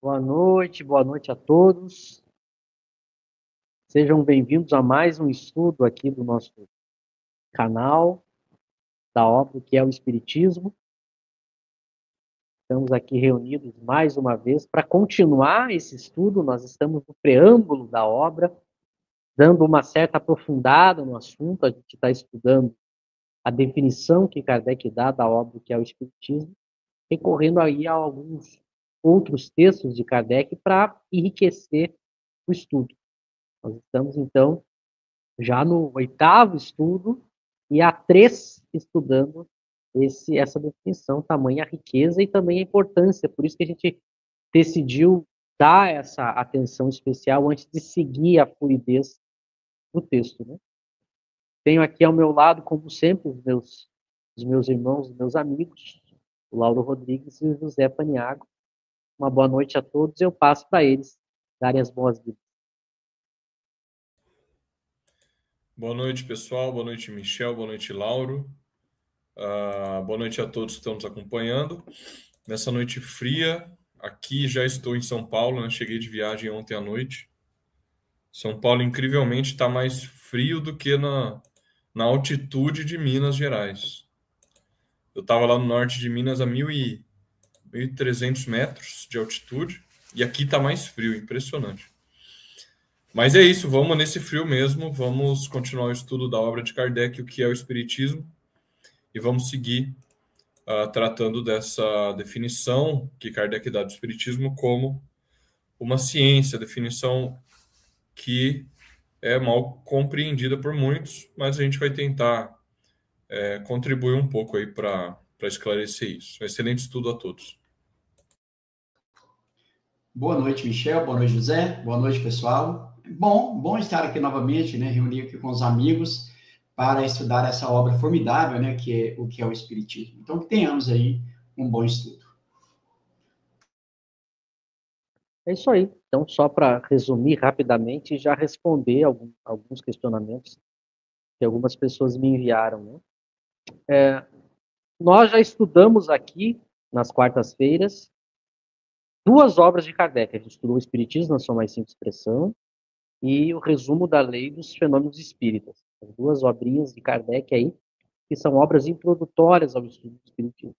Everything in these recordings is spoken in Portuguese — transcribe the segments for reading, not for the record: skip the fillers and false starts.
Boa noite a todos. Sejam bem-vindos a mais um estudo aqui do nosso canal, da obra que é o Espiritismo. Estamos aqui reunidos mais uma vez para continuar esse estudo. Nós estamos no preâmbulo da obra, dando uma certa aprofundada no assunto. A gente está estudando a definição que Kardec dá da obra que é o Espiritismo, recorrendo aí a alguns outros textos de Kardec para enriquecer o estudo. Nós estamos, então, já no 8º estudo e há 3 estudando essa definição, tamanha riqueza e também a importância. Por isso que a gente decidiu dar essa atenção especial antes de seguir a fluidez do texto, né? Tenho aqui ao meu lado, como sempre, os meus irmãos, os meus amigos, o Lauro Rodrigues e o José Paniago. Uma boa noite a todos. Eu passo para eles darem as boas-vindas. Boa noite, pessoal. Boa noite, Michel. Boa noite, Lauro. Boa noite a todos que estão nos acompanhando. Nessa noite fria, aqui já estou em São Paulo, né? Cheguei de viagem ontem à noite. São Paulo, incrivelmente, está mais frio do que na altitude de Minas Gerais. Eu estava lá no norte de Minas a 1.300 metros de altitude e aqui está mais frio, impressionante. Mas é isso, vamos nesse frio mesmo, vamos continuar o estudo da obra de Kardec, o que é o Espiritismo, e vamos seguir tratando dessa definição que Kardec dá do Espiritismo como uma ciência, definição que é mal compreendida por muitos, mas a gente vai tentar contribuir um pouco aí para esclarecer isso. Excelente estudo a todos. Boa noite, Michel. Boa noite, José. Boa noite, pessoal. Bom estar aqui novamente, né? Reunir aqui com os amigos para estudar essa obra formidável, né? Que é o Espiritismo. Então, que tenhamos aí um bom estudo. É isso aí. Então, só para resumir rapidamente e já responder alguns questionamentos que algumas pessoas me enviaram, né? Nós já estudamos aqui, nas quartas-feiras, 2 obras de Kardec. A gente estudou o Espiritismo na sua mais simples expressão e o resumo da lei dos fenômenos espíritas. As 2 obrinhas de Kardec aí, que são obras introdutórias ao estudo do Espiritismo.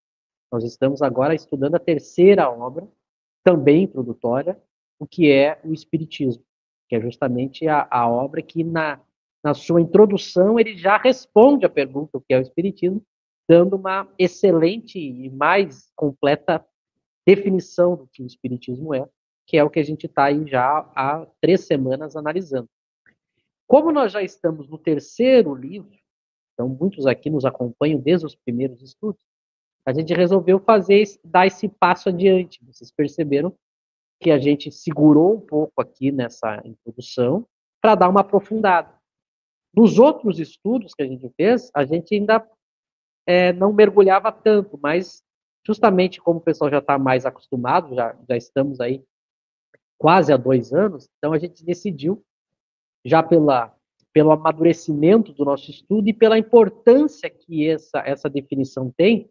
Nós estamos agora estudando a 3ª obra, também introdutória, o que é o Espiritismo, que é justamente a obra que, na sua introdução, ele já responde a pergunta o que é o Espiritismo, dando uma excelente e mais completa definição do que o Espiritismo é, que é o que a gente está aí já há 3 semanas analisando. Como nós já estamos no 3º livro, então muitos aqui nos acompanham desde os primeiros estudos, a gente resolveu dar esse passo adiante. Vocês perceberam que a gente segurou um pouco aqui nessa introdução para dar uma aprofundada. Nos outros estudos que a gente fez, a gente ainda não mergulhava tanto, mas justamente como o pessoal já está mais acostumado, já estamos aí quase há 2 anos, então a gente decidiu, já pelo amadurecimento do nosso estudo e pela importância que essa definição tem,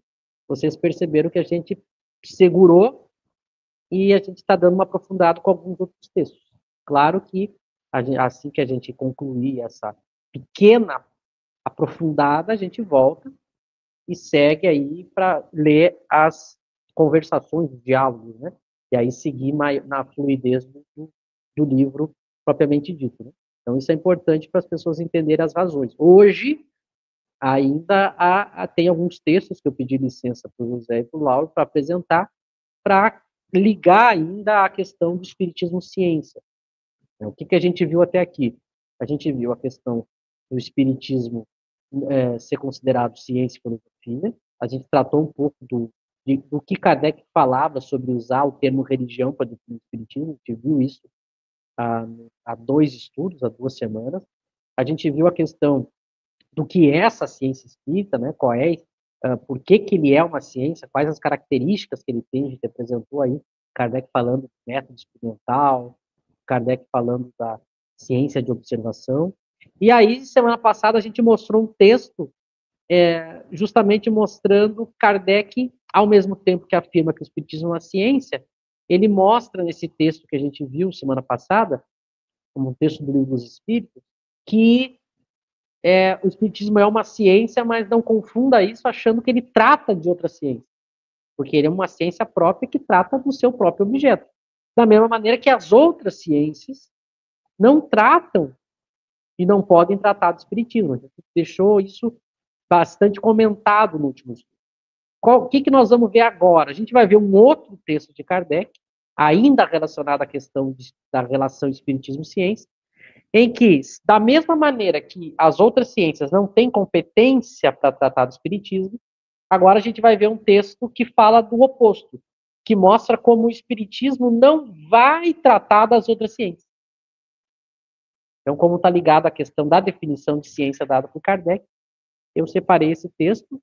vocês perceberam que a gente segurou e a gente está dando uma aprofundada com alguns outros textos. Claro que assim que a gente concluir essa pequena aprofundada, a gente volta e segue aí para ler as conversações, os diálogos, né? E aí seguir na fluidez do livro propriamente dito, né? Então isso é importante para as pessoas entenderem as razões. Hoje, ainda tem alguns textos que eu pedi licença para o José e para o Lauro para apresentar, para ligar ainda a questão do espiritismo ciência. O que a gente viu até aqui? A gente viu a questão do espiritismo ser considerado ciência e filosofia. A gente tratou um pouco do que Kardec falava sobre usar o termo religião para definir o espiritismo. A gente viu isso há 2 estudos, há 2 semanas. A gente viu a questão do que é essa ciência espírita, né? Qual é, por que ele é uma ciência, quais as características que ele tem, a gente apresentou aí, Kardec falando do método experimental, Kardec falando da ciência de observação. E aí, semana passada, a gente mostrou um texto justamente mostrando Kardec, ao mesmo tempo que afirma que o espiritismo é uma ciência, ele mostra nesse texto que a gente viu semana passada, como um texto do Livro dos Espíritos, que o Espiritismo é uma ciência, mas não confunda isso achando que ele trata de outra ciência, porque ele é uma ciência própria que trata do seu próprio objeto. Da mesma maneira que as outras ciências não tratam e não podem tratar do Espiritismo. A gente deixou isso bastante comentado no último estudo. O que nós vamos ver agora? A gente vai ver um outro texto de Kardec, ainda relacionado à questão da relação Espiritismo-ciência, em que, da mesma maneira que as outras ciências não têm competência para tratar do Espiritismo, agora a gente vai ver um texto que fala do oposto, que mostra como o Espiritismo não vai tratar das outras ciências. Então, como está ligado à questão da definição de ciência dada por Kardec, eu separei esse texto,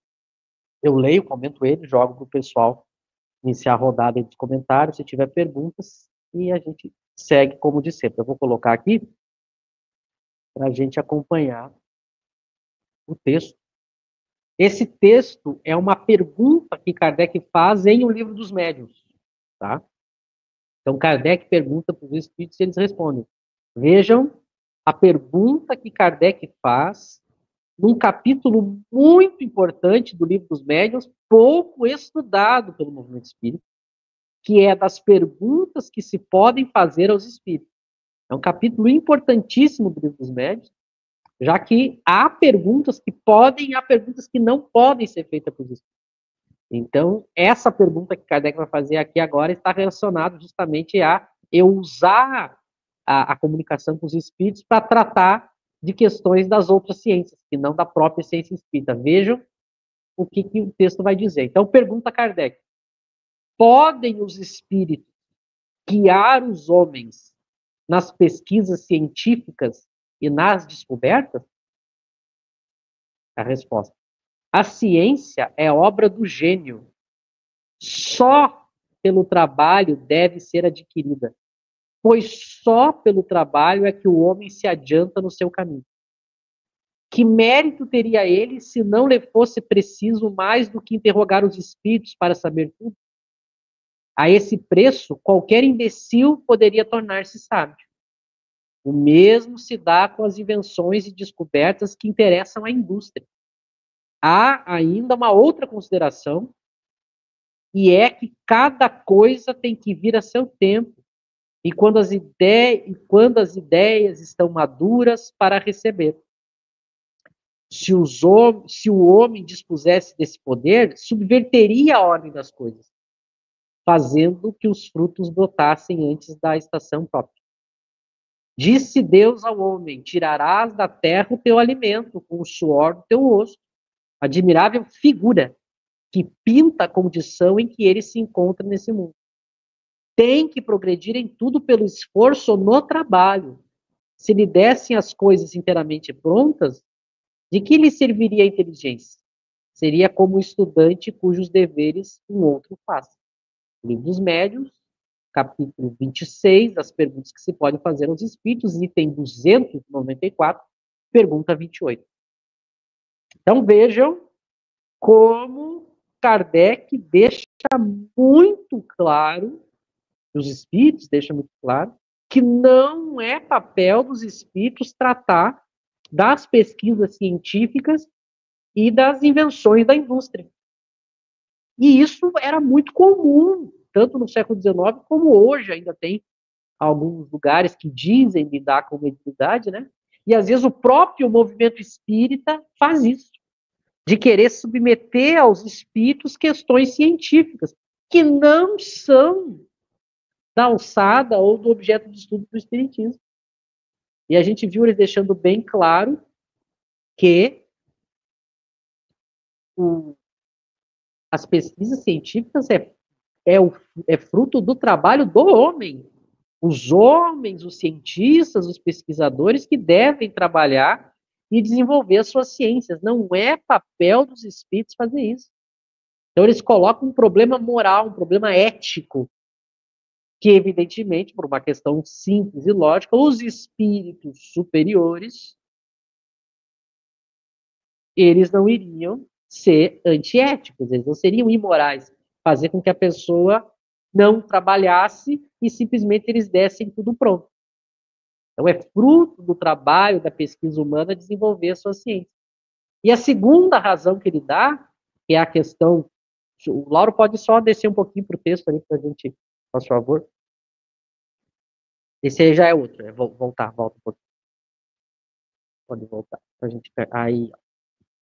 eu leio, comento ele, jogo para o pessoal iniciar a rodada dos comentários, se tiver perguntas, e a gente segue como de sempre. Eu vou colocar aqui para a gente acompanhar o texto. Esse texto é uma pergunta que Kardec faz em O Livro dos Médiuns, tá? Então, Kardec pergunta para os espíritos e eles respondem. Vejam a pergunta que Kardec faz num capítulo muito importante do Livro dos Médiuns, pouco estudado pelo movimento espírita, que é das perguntas que se podem fazer aos espíritos. É um capítulo importantíssimo do Livro dos Médiuns, já que há perguntas que podem e há perguntas que não podem ser feitas para os espíritos. Então, essa pergunta que Kardec vai fazer aqui agora está relacionada justamente a eu usar a comunicação com os espíritos para tratar de questões das outras ciências, que não da própria ciência espírita. Vejam o que o texto vai dizer. Então, pergunta Kardec: podem os espíritos guiar os homens nas pesquisas científicas e nas descobertas? A resposta: a ciência é obra do gênio. Só pelo trabalho deve ser adquirida, pois só pelo trabalho é que o homem se adianta no seu caminho. Que mérito teria ele se não lhe fosse preciso mais do que interrogar os espíritos para saber tudo? A esse preço, qualquer imbecil poderia tornar-se sábio. O mesmo se dá com as invenções e descobertas que interessam à indústria. Há ainda uma outra consideração, e é que cada coisa tem que vir a seu tempo, e quando as ideias estão maduras para receber. Se o homem dispusesse desse poder, subverteria a ordem das coisas, fazendo que os frutos brotassem antes da estação própria. Disse Deus ao homem: tirarás da terra o teu alimento, com o suor do teu rosto. Admirável figura que pinta a condição em que ele se encontra nesse mundo. Tem que progredir em tudo pelo esforço ou no trabalho. Se lhe dessem as coisas inteiramente prontas, de que lhe serviria a inteligência? Seria como um estudante cujos deveres um outro faz. Livro dos Médiuns, capítulo 26, das perguntas que se podem fazer aos espíritos, item 294, pergunta 28. Então vejam como Kardec deixa muito claro, os espíritos deixam muito claro, que não é papel dos espíritos tratar das pesquisas científicas e das invenções da indústria. E isso era muito comum, tanto no século XIX como hoje ainda tem alguns lugares que dizem lidar com mediunidade, né? E às vezes o próprio movimento espírita faz isso, de querer submeter aos espíritos questões científicas que não são da alçada ou do objeto de estudo do espiritismo. E a gente viu ele deixando bem claro que as pesquisas científicas é fruto do trabalho do homem. Os homens, os cientistas, os pesquisadores que devem trabalhar e desenvolver as suas ciências. Não é papel dos espíritos fazer isso. Então eles colocam um problema moral, um problema ético, que evidentemente, por uma questão simples e lógica, os espíritos superiores, eles não iriam ser antiéticos, eles não seriam imorais, fazer com que a pessoa não trabalhasse e simplesmente eles dessem tudo pronto. Então, é fruto do trabalho da pesquisa humana desenvolver a sua ciência. E a segunda razão que ele dá, que é a questão... O Lauro pode só descer um pouquinho para o texto ali para a gente, por favor. Esse aí já é outro. Volta um pouquinho. Pode voltar. Pra gente... Aí,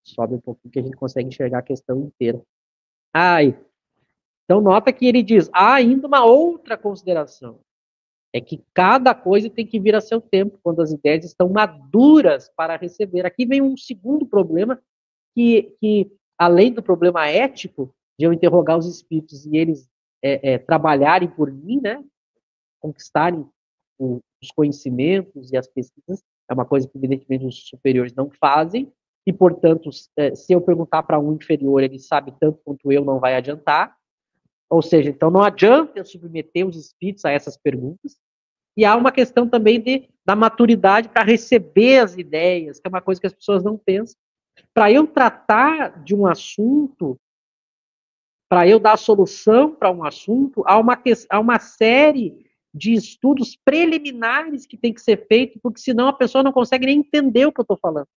sobe um pouquinho que a gente consegue enxergar a questão inteira. Aí. Então, nota que ele diz, há ainda uma outra consideração. É que cada coisa tem que vir a seu tempo, quando as ideias estão maduras para receber. Aqui vem um segundo problema, que além do problema ético, de eu interrogar os espíritos e eles trabalharem por mim, né, conquistarem os conhecimentos e as pesquisas, é uma coisa que, evidentemente, os superiores não fazem, e, portanto, se eu perguntar para um inferior, ele sabe tanto quanto eu, não vai adiantar. Ou seja, então não adianta eu submeter os espíritos a essas perguntas. E há uma questão também da maturidade para receber as ideias, que é uma coisa que as pessoas não pensam. Para eu tratar de um assunto, para eu dar solução para um assunto, há uma série de estudos preliminares que tem que ser feito, porque senão a pessoa não consegue nem entender o que eu estou falando.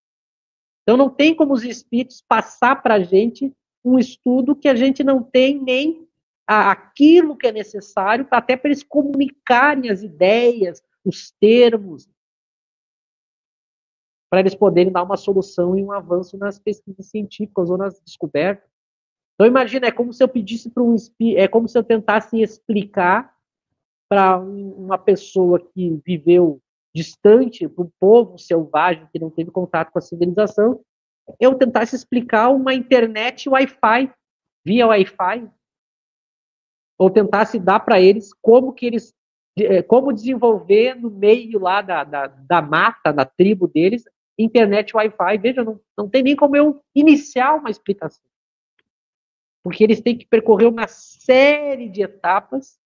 Então não tem como os espíritos passar para a gente um estudo que a gente não tem nem aquilo que é necessário, até para eles comunicarem as ideias, os termos, para eles poderem dar uma solução e um avanço nas pesquisas científicas ou nas descobertas. Então, imagina, é como se eu pedisse para um espírito, é como se eu tentasse explicar para uma pessoa que viveu distante, para um povo selvagem que não teve contato com a civilização, eu tentasse explicar uma internet Wi-Fi, via Wi-Fi, ou tentasse dar para eles como desenvolver no meio lá da mata, da tribo deles, internet Wi-Fi. Veja, não tem nem como eu iniciar uma explicação. Porque eles têm que percorrer uma série de etapas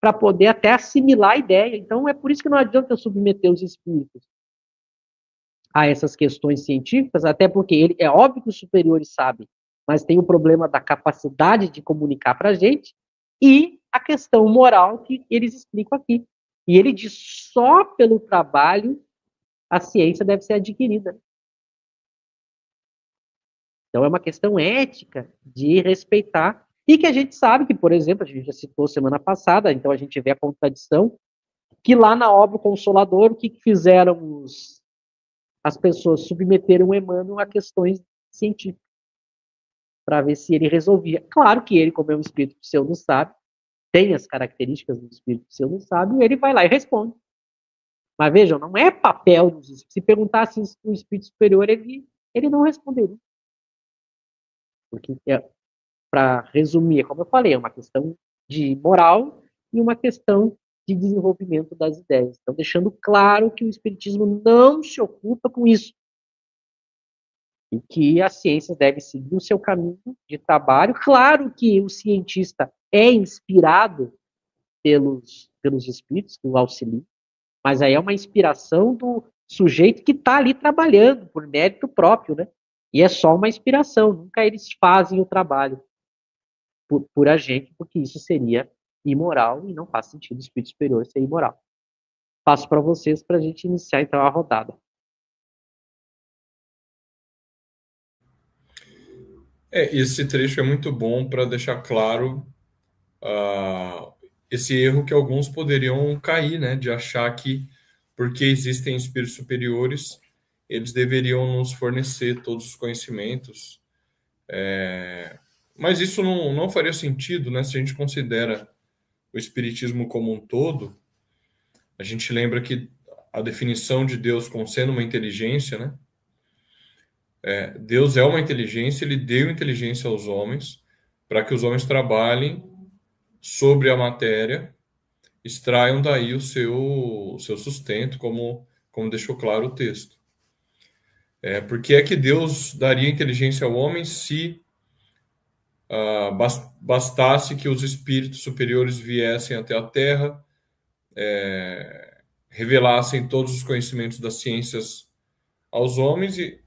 para poder até assimilar a ideia. Então, é por isso que não adianta eu submeter os espíritos a essas questões científicas, até porque é óbvio que os superiores sabem, mas tem o problema da capacidade de comunicar para a gente e a questão moral que eles explicam aqui. E ele diz, só pelo trabalho a ciência deve ser adquirida. Então é uma questão ética de respeitar, e que a gente sabe que, por exemplo, a gente já citou semana passada, então a gente vê a contradição, que lá na obra Consolador, o que fizeram as pessoas? Submeteram o Emmanuel a questões científicas, para ver se ele resolvia. Claro que ele, como é um espírito pseudo-sábio, tem as características do espírito pseudo-sábio, ele vai lá e responde. Mas vejam, não é papel dos espíritos. Se perguntasse o espírito superior, ele não responderia. Porque, para resumir, como eu falei, é uma questão de moral e uma questão de desenvolvimento das ideias. Então, deixando claro que o espiritismo não se ocupa com isso. E que a ciência deve seguir o seu caminho de trabalho. Claro que o cientista é inspirado pelos espíritos que o auxiliam, mas aí é uma inspiração do sujeito que está ali trabalhando por mérito próprio, né? E é só uma inspiração, nunca eles fazem o trabalho por a gente, porque isso seria imoral e não faz sentido o espírito superior ser imoral. Passo para vocês para a gente iniciar então a rodada. Esse trecho é muito bom para deixar claro esse erro que alguns poderiam cair, né, de achar que porque existem espíritos superiores, eles deveriam nos fornecer todos os conhecimentos. Mas isso não faria sentido, né, se a gente considera o espiritismo como um todo. A gente lembra que a definição de Deus como sendo uma inteligência, né? Deus é uma inteligência, ele deu inteligência aos homens para que os homens trabalhem sobre a matéria, extraiam daí o seu sustento, como deixou claro o texto. Por que é que Deus daria inteligência ao homem se bastasse que os espíritos superiores viessem até a Terra, revelassem todos os conhecimentos das ciências aos homens e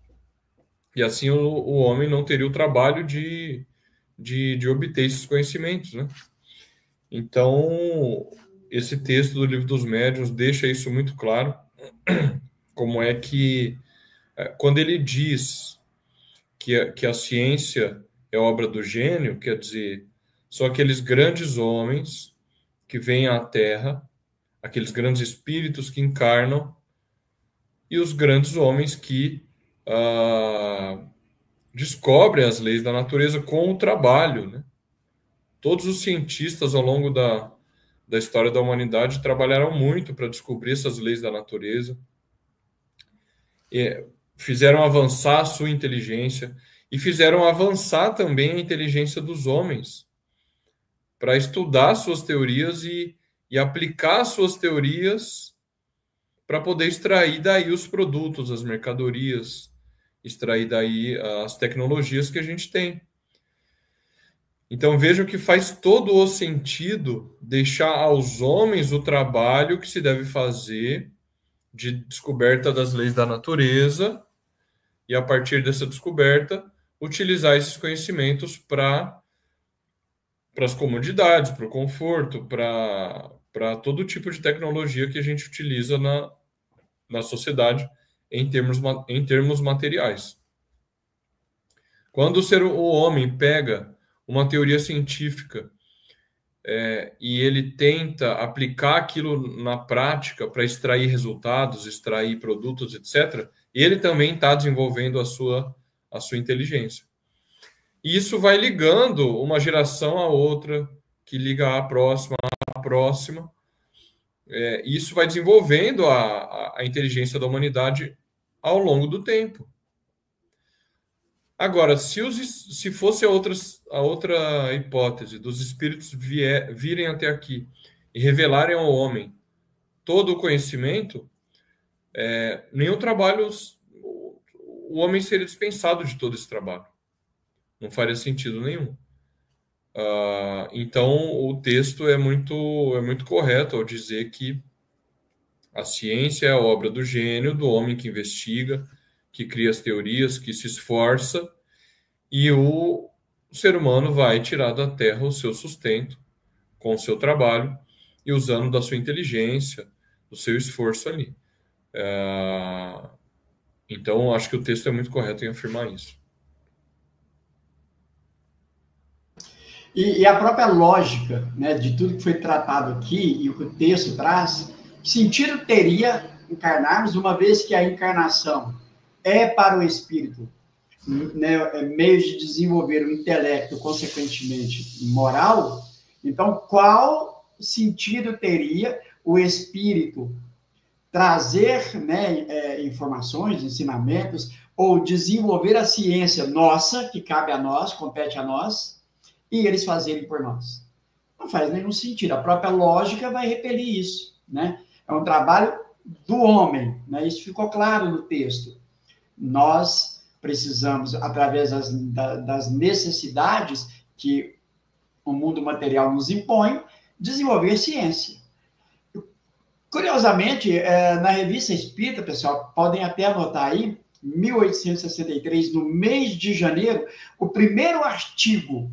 assim o homem não teria o trabalho de obter esses conhecimentos, né? Então, esse texto do Livro dos Médiuns deixa isso muito claro, como é que, quando ele diz que a ciência é obra do gênio, quer dizer, são aqueles grandes homens que vêm à Terra, aqueles grandes espíritos que encarnam, e os grandes homens que descobrem as leis da natureza com o trabalho, né? Todos os cientistas ao longo da história da humanidade trabalharam muito para descobrir essas leis da natureza, e fizeram avançar a sua inteligência e fizeram avançar também a inteligência dos homens para estudar suas teorias e aplicar suas teorias para poder extrair daí os produtos, as mercadorias, extrair daí as tecnologias que a gente tem. Então vejam que faz todo o sentido deixar aos homens o trabalho que se deve fazer de descoberta das leis da natureza e, a partir dessa descoberta, utilizar esses conhecimentos para as comodidades, para o conforto, para todo tipo de tecnologia que a gente utiliza na sociedade em termos materiais. Quando o homem pega uma teoria científica e ele tenta aplicar aquilo na prática para extrair resultados, extrair produtos, etc., ele também está desenvolvendo a sua inteligência. E isso vai ligando uma geração à outra, que liga à próxima, e isso vai desenvolvendo a inteligência da humanidade ao longo do tempo. Agora, se fosse a outra hipótese dos espíritos virem até aqui e revelarem ao homem todo o conhecimento, nenhum trabalho, o homem seria dispensado de todo esse trabalho. Não faria sentido nenhum. Então, o texto é muito correto ao dizer que a ciência é a obra do gênio, do homem que investiga, que cria as teorias, que se esforça, e o ser humano vai tirar da terra o seu sustento com o seu trabalho e usando da sua inteligência, do seu esforço ali. Então, acho que o texto é muito correto em afirmar isso. E a própria lógica, né, de tudo que foi tratado aqui e o que o texto traz, que sentido teria encarnarmos, uma vez que a encarnação é para o espírito, né, meio de desenvolver o intelecto, consequentemente moral? Então, qual sentido teria o espírito trazer, né, informações, ensinamentos, ou desenvolver a ciência nossa, que cabe a nós, compete a nós, e eles fazerem por nós? Não faz nenhum sentido. A própria lógica vai repelir isso, né? É um trabalho do homem, né? Isso ficou claro no texto. Nós precisamos, através das necessidades que o mundo material nos impõe, desenvolver ciência. Curiosamente, na Revista Espírita, pessoal, podem até anotar aí, 1863, no mês de janeiro, o primeiro artigo,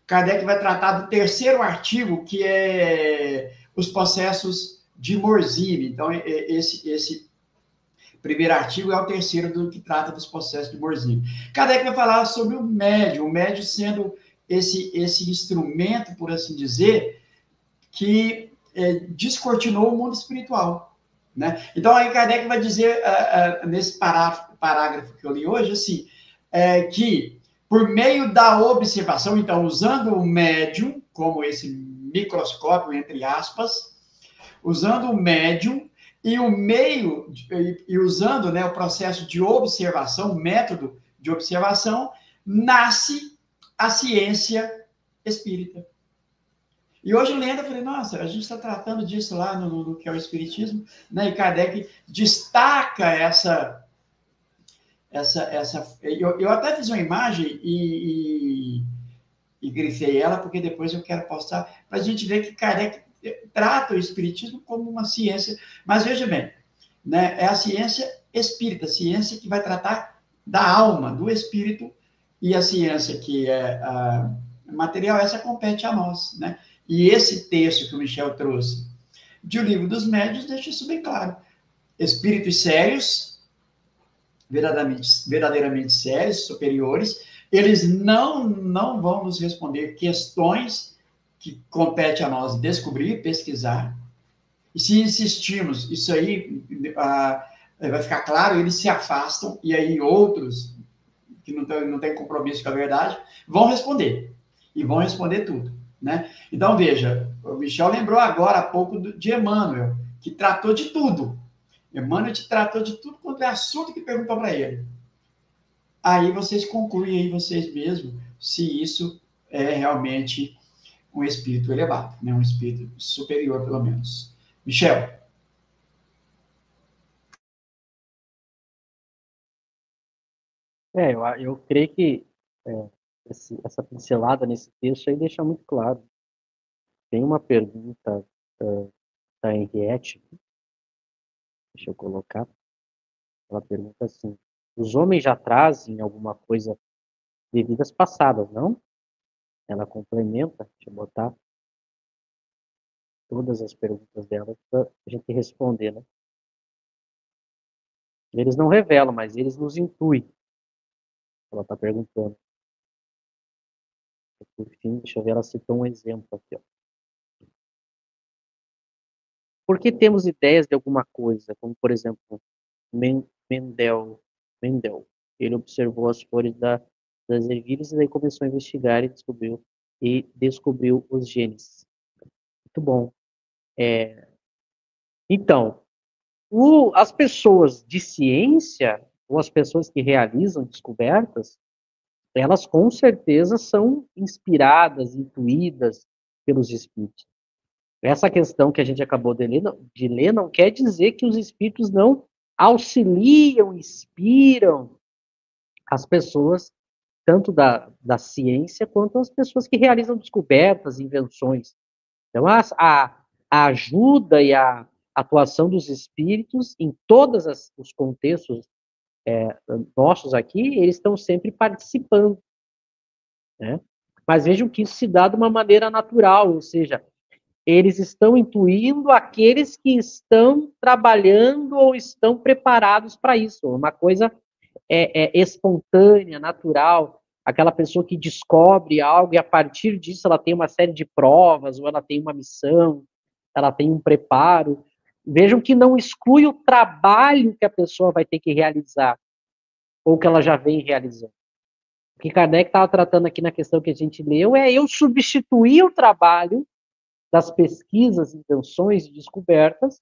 Kardec vai tratar do terceiro artigo, que é os processos de Morzine. Então, esse primeiro artigo é o terceiro do que trata dos processos de Morzine. Kardec vai falar sobre o médium sendo esse instrumento, por assim dizer, que descortinou o mundo espiritual, né? Então, aí Kardec vai dizer, nesse parágrafo que eu li hoje, assim, que por meio da observação, então, usando o médium, como esse microscópio, entre aspas, usando o médium e o meio, e usando, né, o processo de observação, o método de observação, nasce a ciência espírita. E hoje, lendo, eu falei, nossa, a gente está tratando disso lá no que é o Espiritismo, né? E Kardec destaca eu até fiz uma imagem e grifei ela, porque depois eu quero postar, para a gente ver que Kardec trata o Espiritismo como uma ciência. Mas veja bem, né? É a ciência espírita, a ciência que vai tratar da alma, do espírito, e a ciência que é material, essa compete a nós, né? E esse texto que o Michel trouxe de O Livro dos Médiuns deixa isso bem claro. Espíritos sérios, verdadeiramente sérios, superiores, eles não vão nos responder questões que compete a nós descobrir, pesquisar. E se insistirmos, isso aí vai ficar claro, eles se afastam, e aí outros que não têm compromisso com a verdade vão responder. E vão responder tudo, né? Então, veja, o Michel lembrou agora há pouco de Emmanuel, que tratou de tudo. Emmanuel te tratou de tudo quanto é assunto que perguntou para ele. Aí vocês concluem aí vocês mesmos se isso é realmente um espírito elevado, né? Um espírito superior, pelo menos. Michel. Eu creio que essa pincelada nesse texto aí deixa muito claro. Tem uma pergunta da Henriette, deixa eu colocar. Ela pergunta assim: os homens já trazem alguma coisa de vidas passadas, não? Ela complementa, deixa eu botar todas as perguntas dela para a gente responder, né? Eles não revelam, mas eles nos intuem. Ela está perguntando. Por fim, deixa eu ver, ela citou um exemplo aqui, ó. Por que temos ideias de alguma coisa, como, por exemplo, Mendel, ele observou as flores das ervilhas e daí começou a investigar e descobriu os genes. Muito bom. Então, as pessoas de ciência, ou as pessoas que realizam descobertas, elas com certeza são inspiradas, intuídas pelos espíritos. Essa questão que a gente acabou de ler não quer dizer que os espíritos não auxiliam, inspiram as pessoas, tanto da ciência quanto as pessoas que realizam descobertas, invenções. Então, a ajuda e a atuação dos espíritos em todos os contextos nossos aqui, eles estão sempre participando, né? Mas vejam que isso se dá de uma maneira natural, ou seja, eles estão intuindo aqueles que estão trabalhando ou estão preparados para isso. Uma coisa espontânea, natural, aquela pessoa que descobre algo e a partir disso ela tem uma série de provas, ou ela tem uma missão, ela tem um preparo. Vejam que não exclui o trabalho que a pessoa vai ter que realizar, ou que ela já vem realizando. O que Kardec estava tratando aqui na questão que a gente leu é eu substituir o trabalho das pesquisas, invenções e descobertas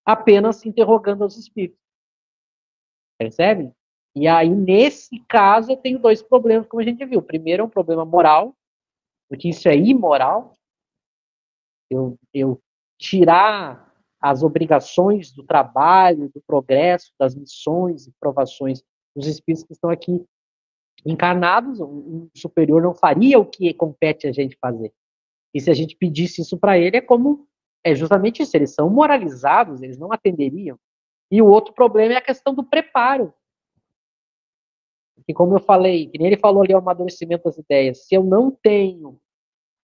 apenas interrogando os espíritos. Percebe? E aí, nesse caso, eu tenho dois problemas, como a gente viu. O primeiro é um problema moral, porque isso é imoral. Eu tirar as obrigações do trabalho, do progresso, das missões e provações dos espíritos que estão aqui encarnados, um superior não faria o que compete a gente fazer. E se a gente pedisse isso para ele, é justamente isso, eles são moralizados, eles não atenderiam. E o outro problema é a questão do preparo. Porque, como eu falei, que nem ele falou ali, o amadurecimento das ideias, se eu não tenho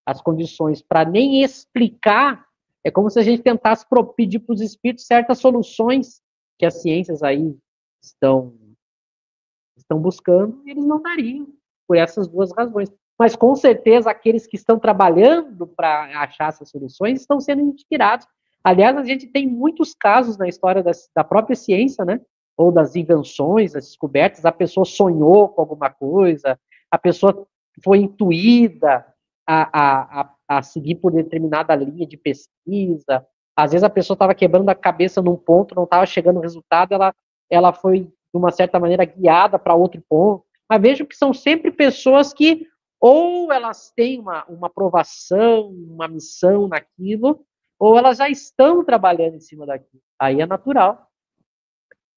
as condições para nem explicar, é como se a gente tentasse pedir para os espíritos certas soluções que as ciências aí estão buscando, e eles não dariam, por essas duas razões. Mas, com certeza, aqueles que estão trabalhando para achar essas soluções estão sendo inspirados. Aliás, a gente tem muitos casos na história da própria ciência, né? Ou das invenções, das descobertas, a pessoa sonhou com alguma coisa, a pessoa foi intuída a seguir por determinada linha de pesquisa. Às vezes a pessoa estava quebrando a cabeça num ponto, não estava chegando no resultado, ela foi, de uma certa maneira, guiada para outro ponto. Mas vejo que são sempre pessoas que ou elas têm uma aprovação, uma missão naquilo, ou elas já estão trabalhando em cima daquilo. Aí é natural.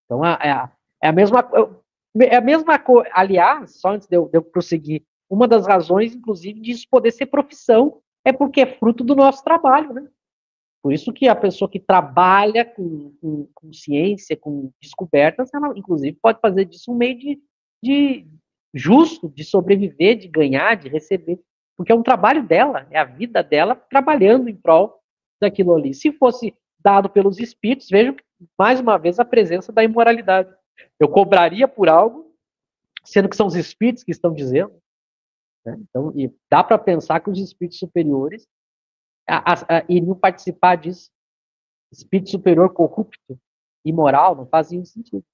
Então, é a mesma coisa. Aliás, só antes de eu prosseguir, uma das razões, inclusive, disso poder ser profissão é porque é fruto do nosso trabalho, né? Por isso que a pessoa que trabalha com ciência, com descobertas, ela, inclusive, pode fazer disso um meio de justo, de sobreviver, de ganhar, de receber. porque é um trabalho dela, é a vida dela trabalhando em prol daquilo ali. Se fosse dado pelos espíritos, vejam mais uma vez a presença da imoralidade. Eu cobraria por algo, sendo que são os espíritos que estão dizendo, né? Então, e dá para pensar que os espíritos superiores iriam participar disso. Espírito superior corrupto, imoral, não fazia sentido.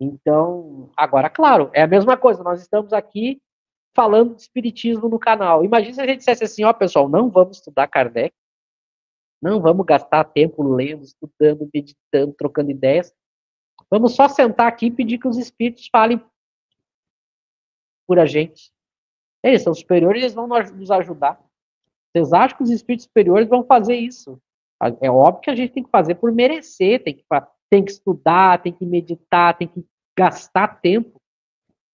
Então, agora, claro, é a mesma coisa, nós estamos aqui falando de espiritismo no canal. Imagina se a gente dissesse assim, ó, pessoal, não vamos estudar Kardec, não vamos gastar tempo lendo, estudando, meditando, trocando ideias. Vamos só sentar aqui e pedir que os espíritos falem por a gente. Eles são superiores, eles vão nos ajudar. Vocês acham que os espíritos superiores vão fazer isso? É óbvio que a gente tem que fazer por merecer, tem que estudar, tem que meditar, tem que gastar tempo,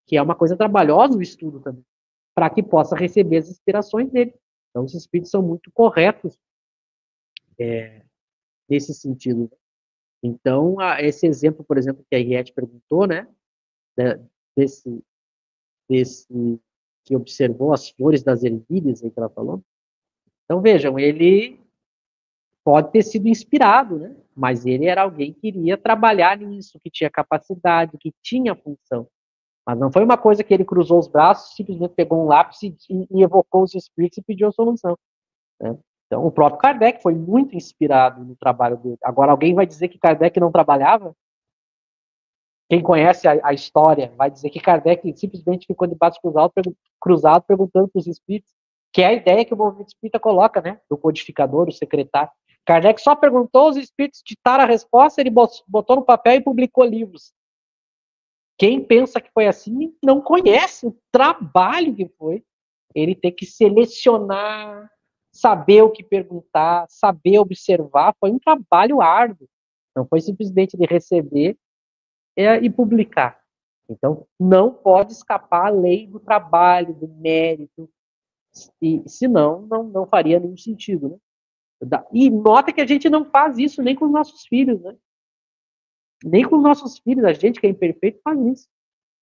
que é uma coisa trabalhosa o estudo também, para que possa receber as inspirações dele. Então, os espíritos são muito corretos nesse sentido. Então, esse exemplo, por exemplo, que a Riete perguntou, né, desse que observou as flores das ervilhas, aí que ela falou. Então, vejam, ele pode ter sido inspirado, né, mas ele era alguém que iria trabalhar nisso, que tinha capacidade, que tinha função. Mas não foi uma coisa que ele cruzou os braços, simplesmente pegou um lápis e evocou os espíritos e pediu a solução, né? Então, o próprio Kardec foi muito inspirado no trabalho dele. Agora, alguém vai dizer que Kardec não trabalhava? Quem conhece a história vai dizer que Kardec simplesmente ficou de braços cruzado perguntando para os espíritos, que é a ideia que o movimento espírita coloca, né? Do codificador, o secretário. Kardec só perguntou, os espíritos ditaram a resposta, ele botou no papel e publicou livros. Quem pensa que foi assim não conhece o trabalho que foi. Ele tem que selecionar, saber o que perguntar, saber observar. Foi um trabalho árduo. Não foi simplesmente de receber e publicar. Então, não pode escapar a lei do trabalho, do mérito. E senão, não faria nenhum sentido, né? E nota que a gente não faz isso nem com os nossos filhos, né? Nem com os nossos filhos, a gente que é imperfeito faz isso.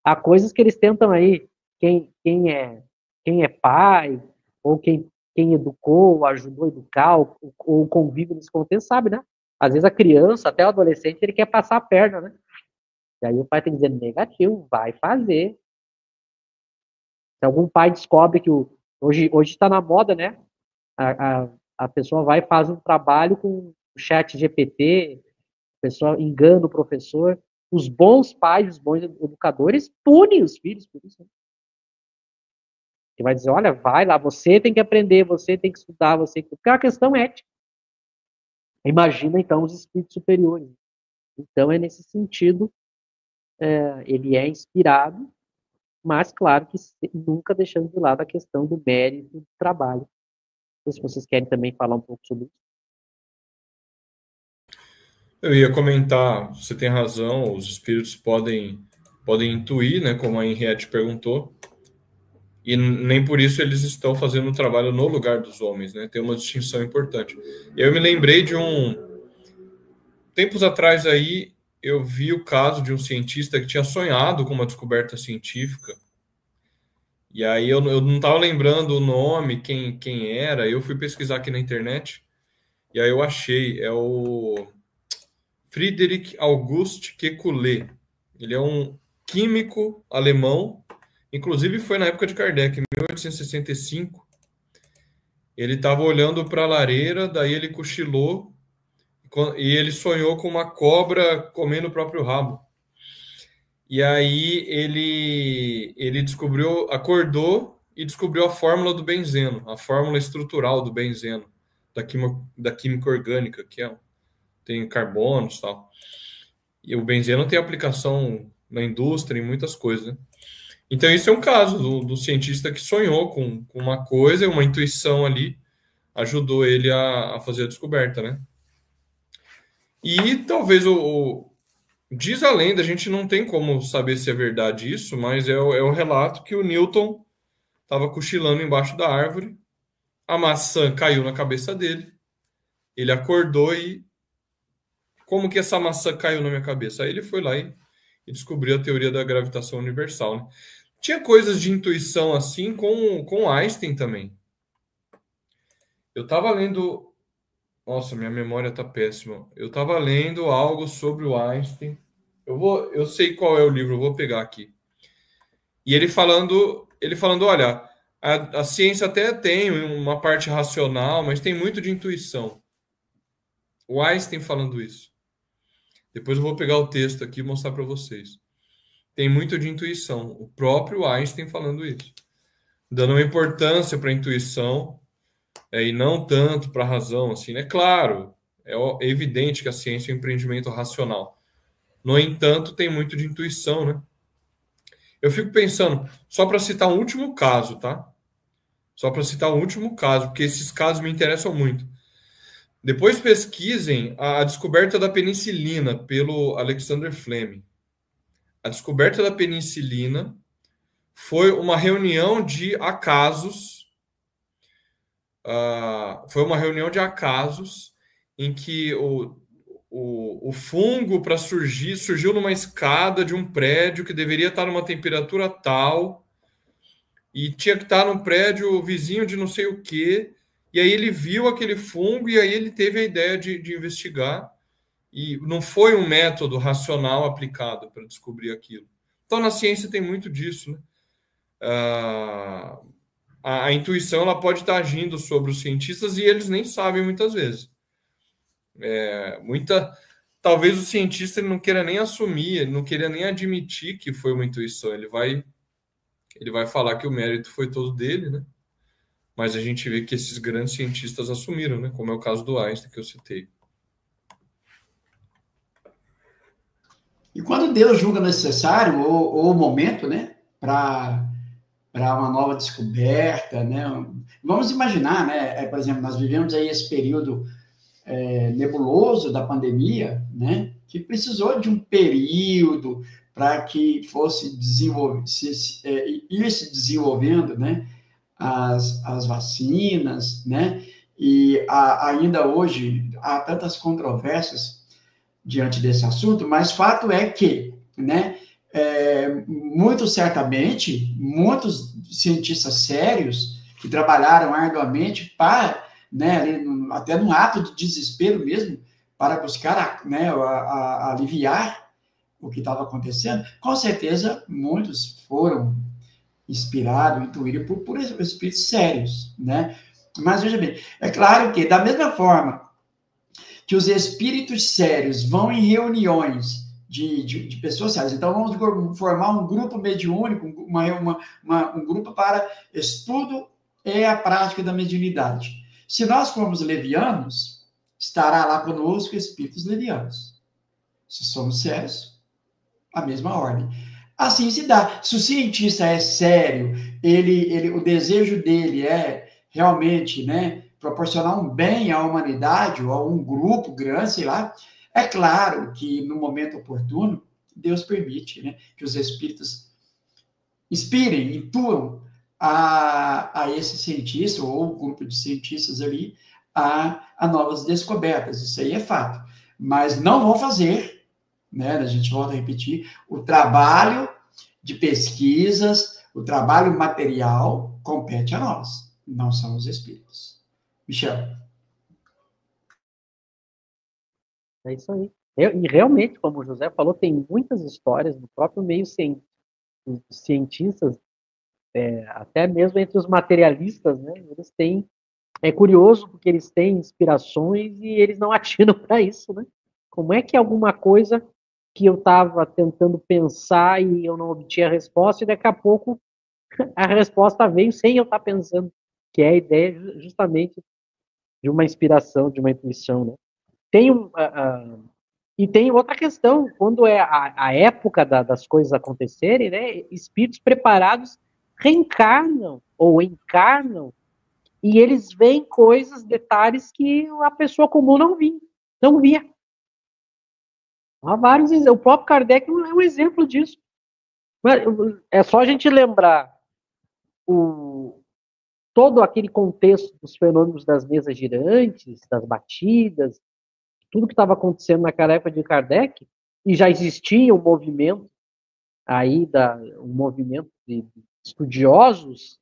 Há coisas que eles tentam aí, quem é pai, ou quem educou, ajudou a educar, ou convive nesse contexto, sabe, né? Às vezes a criança, até o adolescente, ele quer passar a perna, né? E aí o pai tem que dizer, negativo, vai fazer. Se algum pai descobre que hoje está na moda, né? A pessoa vai e faz um trabalho com o chat GPT, a pessoa engana o professor. Os bons pais, os bons educadores punem os filhos por isso. Né? Que vai dizer, olha, vai lá, você tem que aprender, você tem que estudar, porque é uma questão ética. Imagina, então, os espíritos superiores. Então, é nesse sentido, ele é inspirado, mas, claro, que nunca deixando de lado a questão do mérito do trabalho. Não sei se vocês querem também falar um pouco sobre isso. Eu ia comentar, você tem razão, os espíritos podem intuir, né, como a Henriette perguntou, e nem por isso eles estão fazendo o trabalho no lugar dos homens, né? Tem uma distinção importante. Eu me lembrei de tempos atrás aí, eu vi o caso de um cientista que tinha sonhado com uma descoberta científica, e aí eu não estava lembrando o nome, quem era, eu fui pesquisar aqui na internet, e aí eu achei, é o Friedrich August Kekulé. Ele é um químico alemão, inclusive foi na época de Kardec, em 1865. Ele estava olhando para a lareira, daí ele cochilou e ele sonhou com uma cobra comendo o próprio rabo. E aí ele descobriu, acordou e descobriu a fórmula do benzeno, a fórmula estrutural do benzeno, da química orgânica, que tem carbonos e tal. E o benzeno tem aplicação na indústria, em muitas coisas, né? Então, isso é um caso do cientista que sonhou com uma coisa, uma intuição ali, ajudou ele a fazer a descoberta, né? E talvez diz a lenda, a gente não tem como saber se é verdade isso, mas é o relato que o Newton estava cochilando embaixo da árvore, a maçã caiu na cabeça dele, ele acordou e como que essa maçã caiu na minha cabeça? Aí ele foi lá e descobriu a teoria da gravitação universal, né? Tinha coisas de intuição assim com Einstein também. Eu estava lendo... Nossa, minha memória está péssima. Eu estava lendo algo sobre o Einstein. Eu sei qual é o livro, eu vou pegar aqui. E ele falando, olha, a ciência até tem uma parte racional, mas tem muito de intuição. O Einstein falando isso. Depois eu vou pegar o texto aqui e mostrar para vocês. Tem muito de intuição. O próprio Einstein falando isso. Dando uma importância para a intuição e não tanto para a razão. Assim, né? Claro, é evidente que a ciência é um empreendimento racional. No entanto, tem muito de intuição, né? Eu fico pensando, só para citar um último caso, tá? Só para citar um último caso, porque esses casos me interessam muito. Depois pesquisem a descoberta da penicilina pelo Alexander Fleming. A descoberta da penicilina foi uma reunião de acasos. Foi uma reunião de acasos em que o fungo para surgiu numa escada de um prédio que deveria estar numa temperatura tal e tinha que estar num prédio vizinho de não sei o quê. E aí ele viu aquele fungo e aí ele teve a ideia de investigar. E não foi um método racional aplicado para descobrir aquilo. Então, na ciência tem muito disso, né? A intuição ela pode estar agindo sobre os cientistas e eles nem sabem muitas vezes. Talvez o cientista ele não queira nem assumir, ele não queira nem admitir que foi uma intuição. Ele vai falar que o mérito foi todo dele, né? Mas a gente vê que esses grandes cientistas assumiram, né? Como é o caso do Einstein que eu citei. E quando Deus julga necessário ou o momento, né, para uma nova descoberta, né? Vamos imaginar, né? Por exemplo, nós vivemos aí esse período nebuloso da pandemia, né? Que precisou de um período para que fosse ir se desenvolvendo, né? As vacinas, né? E ainda hoje há tantas controvérsias diante desse assunto, mas fato é que, né? Muito certamente, muitos cientistas sérios que trabalharam arduamente para, né, até num ato de desespero mesmo, para buscar aliviar o que estava acontecendo, com certeza muitos foram inspirados, intuídos por espíritos sérios, né? Mas, veja bem, é claro que, da mesma forma que os espíritos sérios vão em reuniões de pessoas sérias, então vamos formar um grupo mediúnico, um grupo para estudo e a prática da mediunidade. Se nós formos levianos, estará lá conosco espíritos levianos. Se somos sérios, a mesma ordem. Assim se dá. Se o cientista é sério, o desejo dele é realmente, né, proporcionar um bem à humanidade ou a um grupo grande, sei lá, é claro que no momento oportuno, Deus permite, né, que os espíritos inspirem, intuam a esse cientista ou o grupo de cientistas ali a novas descobertas. Isso aí é fato. Mas não vão fazer, né, a gente volta a repetir, o trabalho de pesquisas, o trabalho material compete a nós, não são os espíritos. Michel. É isso aí. E realmente, como o José falou, tem muitas histórias no próprio meio cientistas, até mesmo entre os materialistas, né? Eles têm, é curioso porque eles têm inspirações e eles não atinam para isso, né? Como é que alguma coisa que eu estava tentando pensar e eu não obtinha a resposta e daqui a pouco a resposta veio sem eu estar pensando, que é a ideia justamente de uma inspiração, de uma intuição, né? E tem outra questão, quando é a época das coisas acontecerem, né, espíritos preparados reencarnam ou encarnam e eles veem coisas, detalhes que a pessoa comum não via. Há vários exemplos. O próprio Kardec é um exemplo disso. É só a gente lembrar todo aquele contexto dos fenômenos das mesas girantes, das batidas, tudo que estava acontecendo naquela época de Kardec, e já existia um movimento aí um movimento de estudiosos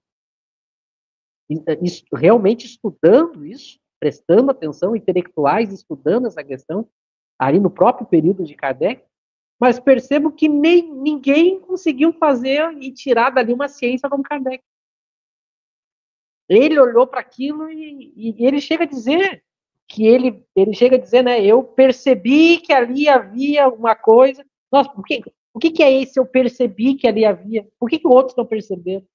realmente estudando isso, prestando atenção, intelectuais estudando essa questão, ali no próprio período de Kardec, mas percebo que ninguém conseguiu fazer e tirar dali uma ciência como Kardec. Ele olhou para aquilo e ele chega a dizer que ele chega a dizer, né, eu percebi que ali havia uma coisa. Nossa, o que é esse eu percebi que ali havia? Por que outros não perceberam?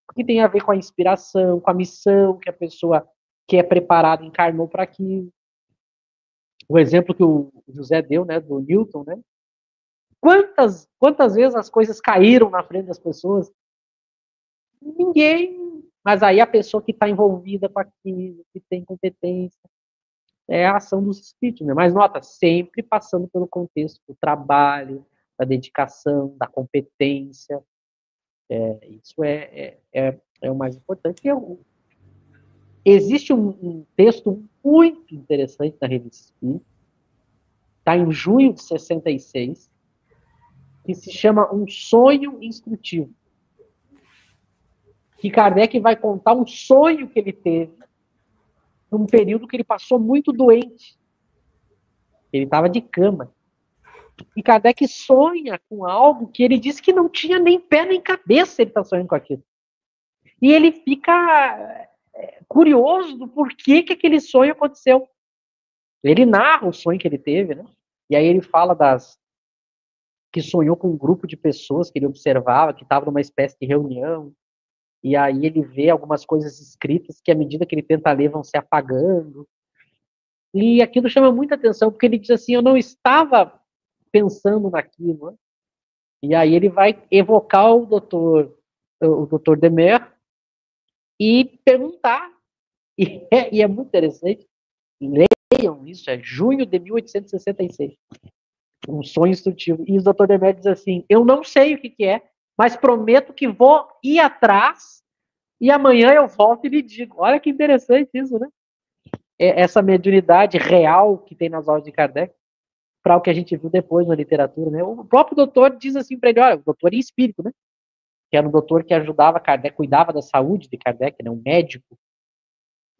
Porque tem a ver com a inspiração, com a missão que a pessoa que é preparada encarnou para aquilo. O exemplo que o José deu, né, do Newton, né? Quantas vezes as coisas caíram na frente das pessoas? Ninguém. Mas aí a pessoa que está envolvida com aquilo, que tem competência, é a ação dos espíritos, né? Mas nota, sempre passando pelo contexto do trabalho, da dedicação, da competência. Isso é o mais importante. Existe um texto muito interessante na Revista Espírita, está em junho de 66, que se chama Um Sonho Instrutivo. Que Kardec vai contar um sonho que ele teve num período que ele passou muito doente. Ele estava de cama. E Kardec sonha com algo que ele disse que não tinha nem pé nem cabeça, ele está sonhando com aquilo. E ele fica curioso do porquê que aquele sonho aconteceu. Ele narra o sonho que ele teve, né? E aí ele fala que sonhou com um grupo de pessoas que ele observava, que estava numa espécie de reunião, e aí ele vê algumas coisas escritas que, à medida que ele tenta ler, vão se apagando. E aquilo chama muita atenção, porque ele diz assim, eu não estava pensando naquilo. Né? E aí ele vai evocar o doutor Demer e perguntar. E é muito interessante. Leiam isso, é junho de 1866. Um sonho instrutivo. E o doutor Demer diz assim, eu não sei o que é, mas prometo que vou ir atrás e amanhã eu volto e lhe digo. Olha que interessante isso, né? Essa mediunidade real que tem nas obras de Kardec, para o que a gente viu depois na literatura, né? O próprio doutor diz assim para ele, olha, o doutor em espírito, né? Que era um doutor que ajudava Kardec, cuidava da saúde de Kardec, né? Um médico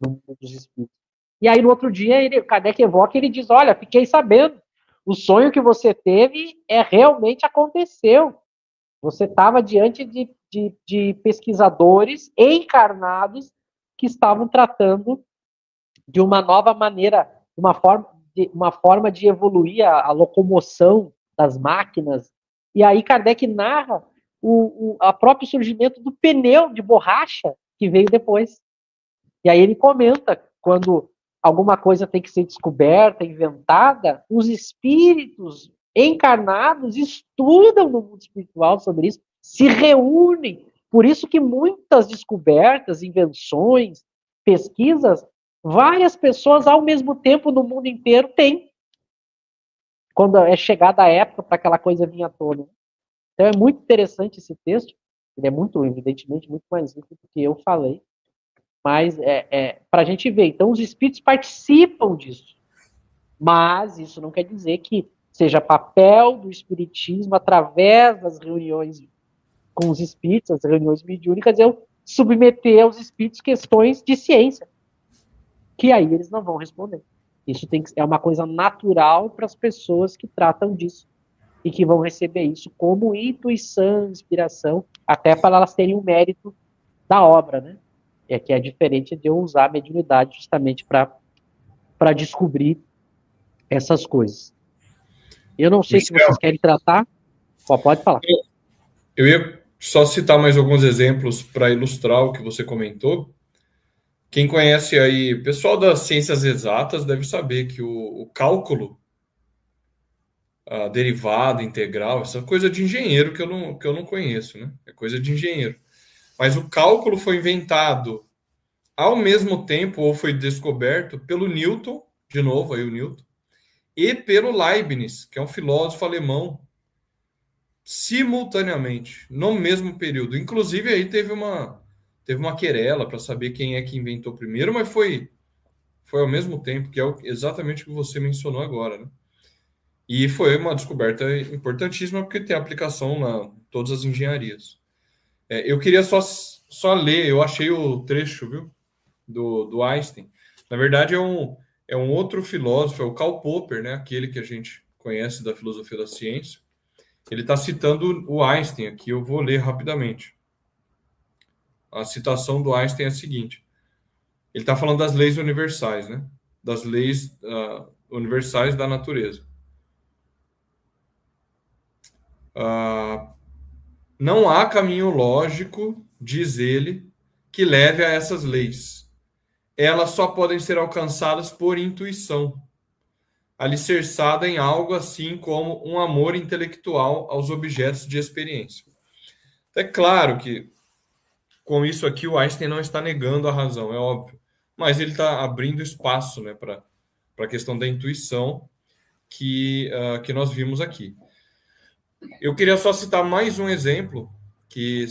dos espíritos. E aí no outro dia, Kardec evoca e ele diz, olha, fiquei sabendo, o sonho que você teve realmente aconteceu. Você estava diante de pesquisadores encarnados que estavam tratando de uma nova maneira, uma forma de evoluir a locomoção das máquinas. E aí Kardec narra o próprio surgimento do pneu de borracha que veio depois. E aí ele comenta, quando alguma coisa tem que ser descoberta, inventada, os espíritos encarnados estudam no mundo espiritual sobre isso, se reúnem. Por isso que muitas descobertas, invenções, pesquisas, várias pessoas ao mesmo tempo no mundo inteiro têm. Quando é chegada a época para aquela coisa vir à tona. Então é muito interessante esse texto. Ele é muito, evidentemente, muito mais rico do que eu falei. Mas para a gente ver. Então os espíritos participam disso. Mas isso não quer dizer que seja papel do espiritismo, através das reuniões com os espíritos, as reuniões mediúnicas, eu submeter aos espíritos questões de ciência, que aí eles não vão responder. Isso é uma coisa natural para as pessoas que tratam disso e que vão receber isso como intuição, inspiração, até para elas terem o mérito da obra, né? Que é diferente de eu usar a mediunidade justamente para descobrir essas coisas. Eu não sei se vocês querem tratar. Pode falar. Eu ia só citar mais alguns exemplos para ilustrar o que você comentou. Quem conhece aí, o pessoal das ciências exatas deve saber que o cálculo, a derivada, integral, essa coisa de engenheiro que eu não conheço, né? É coisa de engenheiro. Mas o cálculo foi inventado ao mesmo tempo, ou foi descoberto, pelo Newton, de novo aí o Newton, e pelo Leibniz, que é um filósofo alemão, simultaneamente, no mesmo período. Inclusive, aí teve uma querela para saber quem é que inventou primeiro, mas foi ao mesmo tempo, que é exatamente o que você mencionou agora, né? E foi uma descoberta importantíssima porque tem aplicação na todas as engenharias. Eu queria só ler, eu achei o trecho, viu, do Einstein. Na verdade, é um outro filósofo, é o Karl Popper, né, aquele que a gente conhece da filosofia da ciência. Ele está citando o Einstein aqui, eu vou ler rapidamente. A citação do Einstein é a seguinte. Ele está falando das leis universais, né? Das leis universais da natureza. Não há caminho lógico, diz ele, que leve a essas leis. Elas só podem ser alcançadas por intuição, alicerçada em algo assim como um amor intelectual aos objetos de experiência. É claro que, com isso aqui, o Einstein não está negando a razão, é óbvio, mas ele está abrindo espaço, né, para a questão da intuição que nós vimos aqui. Eu queria só citar mais um exemplo, que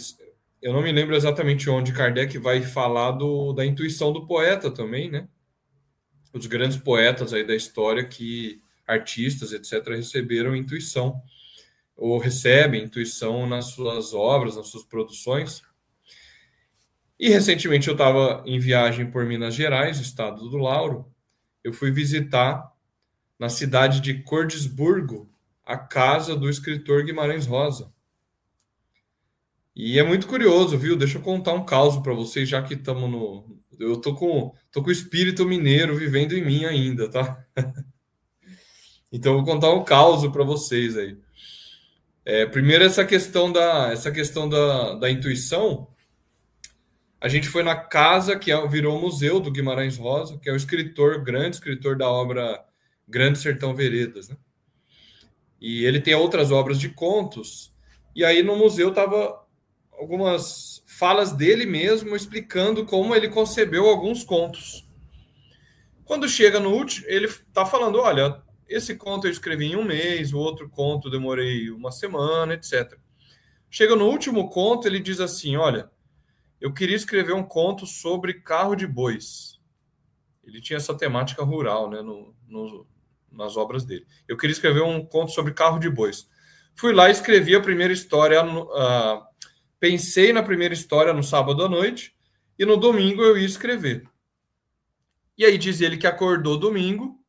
eu não me lembro exatamente onde Kardec vai falar da intuição do poeta também, né? Os grandes poetas aí da história, que artistas, etc., receberam intuição, ou recebem intuição nas suas obras, nas suas produções. E recentemente eu estava em viagem por Minas Gerais, estado do Lauro. Eu fui visitar na cidade de Cordisburgo a casa do escritor Guimarães Rosa. E é muito curioso, viu? Deixa eu contar um caos para vocês, já que estamos no... Eu tô com o espírito mineiro vivendo em mim ainda, tá? Então eu vou contar um caos para vocês aí. Primeiro, essa questão da intuição. A gente foi na casa que virou o museu do Guimarães Rosa, que é o grande escritor da obra Grande Sertão Veredas, né? E ele tem outras obras de contos. E aí no museu estava algumas falas dele mesmo explicando como ele concebeu alguns contos. Quando chega no último, ele está falando, olha, esse conto eu escrevi em um mês, o outro conto demorei uma semana, etc. Chega no último conto, ele diz assim, olha, eu queria escrever um conto sobre carro de bois. Ele tinha essa temática rural, né, nas obras dele. Eu queria escrever um conto sobre carro de bois. Fui lá e escrevi a primeira história, pensei na primeira história no sábado à noite, e no domingo eu ia escrever. E aí diz ele que acordou domingo,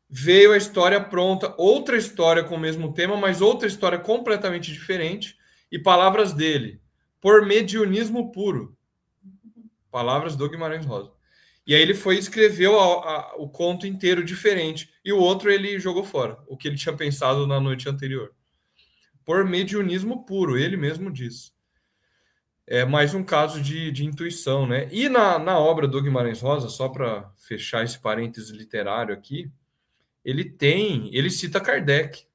veio a história pronta, outra história com o mesmo tema, mas outra história completamente diferente, e palavras dele, por mediunismo puro. Palavras do Guimarães Rosa. E aí ele foi e escreveu o conto inteiro diferente. E o outro ele jogou fora, o que ele tinha pensado na noite anterior. Por mediunismo puro, ele mesmo diz. É mais um caso de intuição, né? E na obra do Guimarães Rosa, só para fechar esse parênteses literário aqui, ele cita Kardec.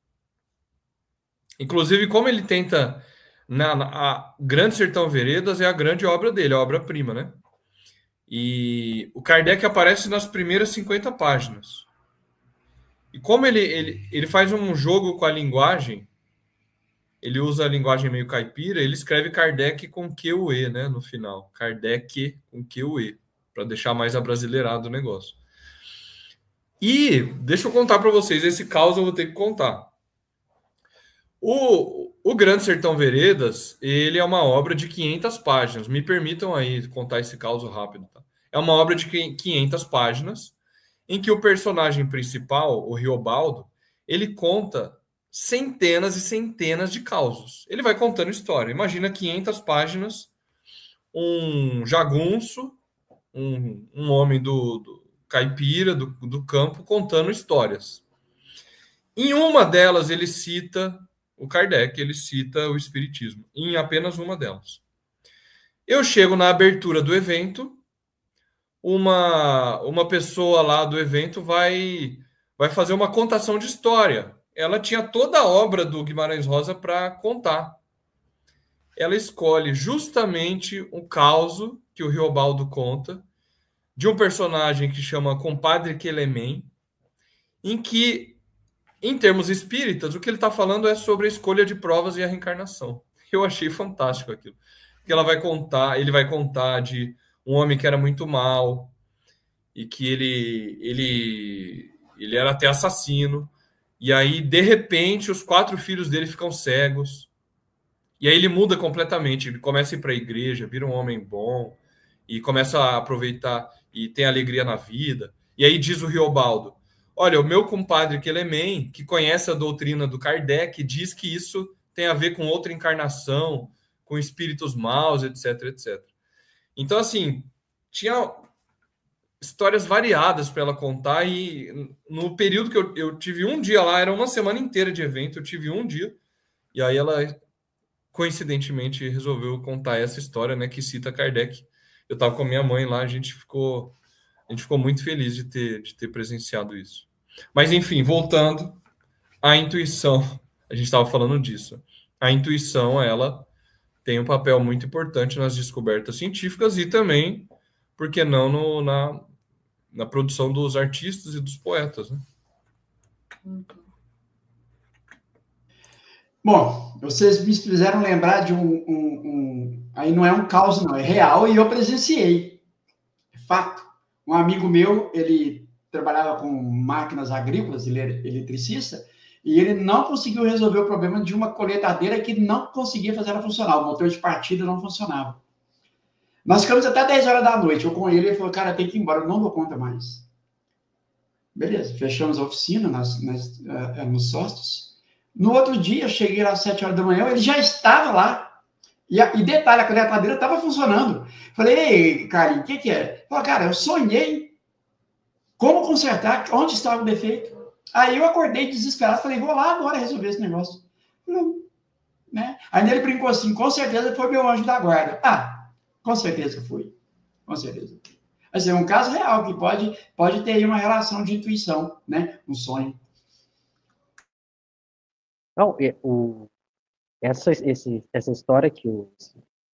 Inclusive, como ele tenta... a Grande Sertão Veredas é a grande obra dele, a obra-prima, né? E o Kardec aparece nas primeiras 50 páginas. E como ele faz um jogo com a linguagem, ele usa a linguagem meio caipira, ele escreve Kardec com Q-U-E, né, no final. Kardec com Q-U-E, para deixar mais abrasileirado o negócio. E deixa eu contar para vocês, esse caos eu vou ter que contar. O Grande Sertão Veredas, ele é uma obra de 500 páginas. Me permitam aí contar esse caos rápido, tá? É uma obra de 500 páginas, em que o personagem principal, o Riobaldo, ele conta centenas e centenas de causos. Ele vai contando história. Imagina 500 páginas, um jagunço, um homem do caipira, do campo, contando histórias. Em uma delas, ele cita o Kardec, ele cita o Espiritismo, em apenas uma delas. Eu chego na abertura do evento, uma pessoa lá do evento vai fazer uma contação de história. Ela tinha toda a obra do Guimarães Rosa para contar. Ela escolhe justamente o caos que o Riobaldo conta, de um personagem que chama Compadre Quelemem, em que, em termos espíritas, o que ele está falando é sobre a escolha de provas e a reencarnação. Eu achei fantástico aquilo. Porque ele vai contar de um homem que era muito mau e que ele era até assassino. E aí, de repente, os 4 filhos dele ficam cegos. E aí ele muda completamente. Ele começa a ir para a igreja, vira um homem bom e começa a aproveitar e tem alegria na vida. E aí diz o Riobaldo: olha, o meu compadre Quelemem, que conhece a doutrina do Kardec, diz que isso tem a ver com outra encarnação, com espíritos maus, etc, etc. Então, assim, tinha histórias variadas para ela contar, e no período que eu tive um dia lá, era uma semana inteira de evento, eu tive um dia, e aí ela, coincidentemente, resolveu contar essa história, né, que cita Kardec. Eu estava com a minha mãe lá, a gente ficou muito feliz de ter presenciado isso. Mas, enfim, voltando à intuição, a gente estava falando disso. A intuição, ela tem um papel muito importante nas descobertas científicas e também, por que não, na produção dos artistas e dos poetas, né? Bom, vocês me fizeram lembrar de aí não é um caos, não, é real, e eu presenciei. É fato. Um amigo meu, ele trabalhava com máquinas agrícolas, ele era eletricista, e ele não conseguiu resolver o problema de uma colheitadeira que não conseguia fazer ela funcionar. O motor de partida não funcionava. Nós ficamos até 10 horas da noite. Eu com ele falou, cara, tem que ir embora, eu não dou conta mais. Beleza, fechamos a oficina nos sócios. No outro dia, eu cheguei lá às 7 horas da manhã, ele já estava lá. E detalhe, a colheitadeira estava funcionando. Falei, ei, Carlinhos, o que é? Falei, cara, eu sonhei como consertar, onde estava o defeito. Aí eu acordei desesperado, falei, vou lá agora resolver esse negócio. Não, né? Aí ele brincou assim, com certeza foi meu anjo da guarda. Ah, com certeza foi. Com certeza. Assim, é um caso real que pode ter aí uma relação de intuição, né? Um sonho. Não, essa história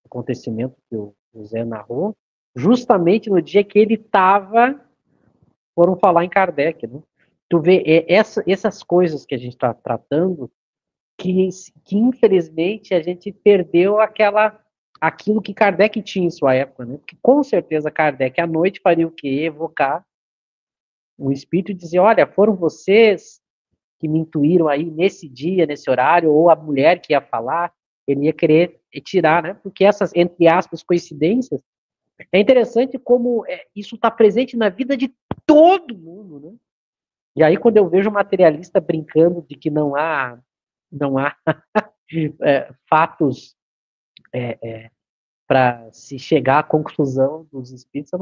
acontecimento que o Zé narrou, justamente no dia que ele foram falar em Kardec, né? Tu vê, essas coisas que a gente está tratando, que infelizmente a gente perdeu aquilo que Kardec tinha em sua época, né? Porque com certeza Kardec à noite faria o quê? Evocar um espírito e dizer, olha, foram vocês que me intuíram aí nesse dia, nesse horário, ou a mulher que ia falar, ele ia querer tirar, né? Porque essas, entre aspas, coincidências, é interessante como isso está presente na vida de todo mundo, né? E aí quando eu vejo um materialista brincando de que não há fatos para se chegar à conclusão dos espíritos, é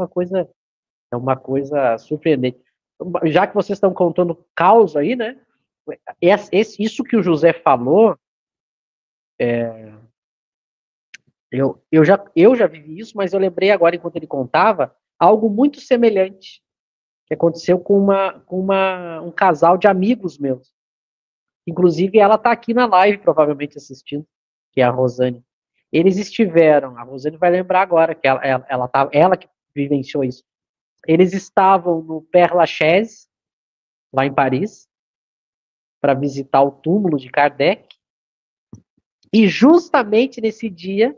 uma coisa surpreendente. Já que vocês estão contando caos aí, né? Isso que o José falou, eu já vivi isso, mas eu lembrei agora, enquanto ele contava, algo muito semelhante que aconteceu com um casal de amigos meus. Inclusive, ela está aqui na live, provavelmente assistindo, que é a Rosane. Eles estiveram, a Rosane vai lembrar agora, que ela que vivenciou isso. Eles estavam no Père Lachaise, lá em Paris, para visitar o túmulo de Kardec, e justamente nesse dia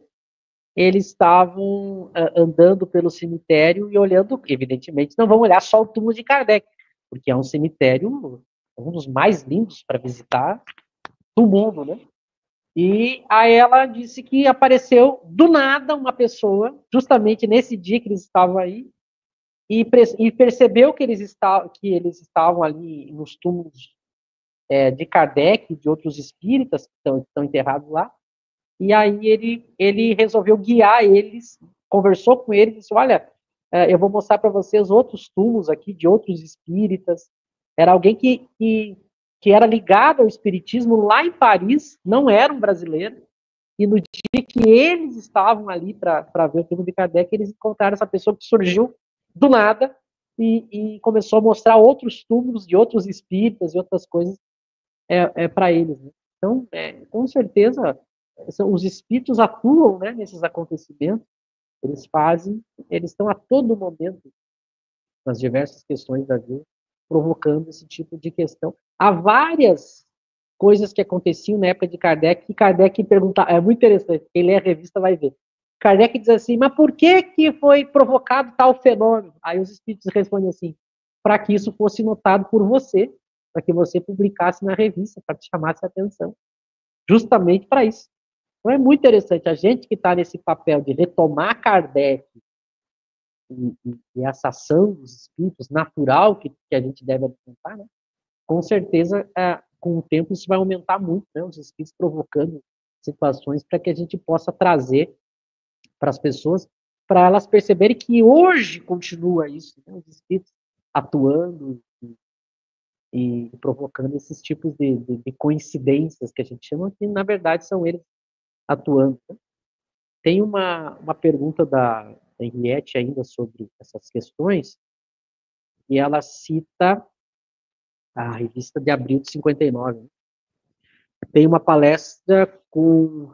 eles estavam andando pelo cemitério e olhando, evidentemente, não vão olhar só o túmulo de Kardec, porque é um cemitério, um dos mais lindos para visitar do mundo, né? E aí ela disse que apareceu do nada uma pessoa, justamente nesse dia que eles estavam aí, e percebeu que eles estavam ali nos túmulos de Kardec, de outros espíritas que estão enterrados lá, e aí ele resolveu guiar eles, conversou com eles, disse, olha, eu vou mostrar para vocês outros túmulos aqui de outros espíritas. Era alguém que era ligado ao espiritismo lá em Paris, não era um brasileiro, e no dia que eles estavam ali para ver o túmulo de Kardec, eles encontraram essa pessoa que surgiu do nada e começou a mostrar outros túmulos de outros espíritas e outras coisas para eles. Né? Então, com certeza, os espíritos atuam, né, nesses acontecimentos, eles estão a todo momento nas diversas questões da vida, provocando esse tipo de questão. Há várias coisas que aconteciam na época de Kardec, que Kardec perguntava, é muito interessante, quem lê a revista vai ver. Kardec diz assim, mas por que foi provocado tal fenômeno? Aí os espíritos respondem assim, para que isso fosse notado por você, para que você publicasse na revista, para te chamar a atenção. Justamente para isso. Então é muito interessante. A gente que está nesse papel de retomar Kardec e essa ação dos espíritos natural que a gente deve alimentar, né? Com certeza, com o tempo, isso vai aumentar muito, né? Os espíritos provocando situações para que a gente possa trazer para as pessoas, para elas perceberem que hoje continua isso, né? Os espíritos atuando e provocando esses tipos de coincidências que a gente chama, que na verdade são eles atuando. Né? Tem uma pergunta da Henriette ainda sobre essas questões, e ela cita a revista de abril de 59. Né? Tem uma palestra com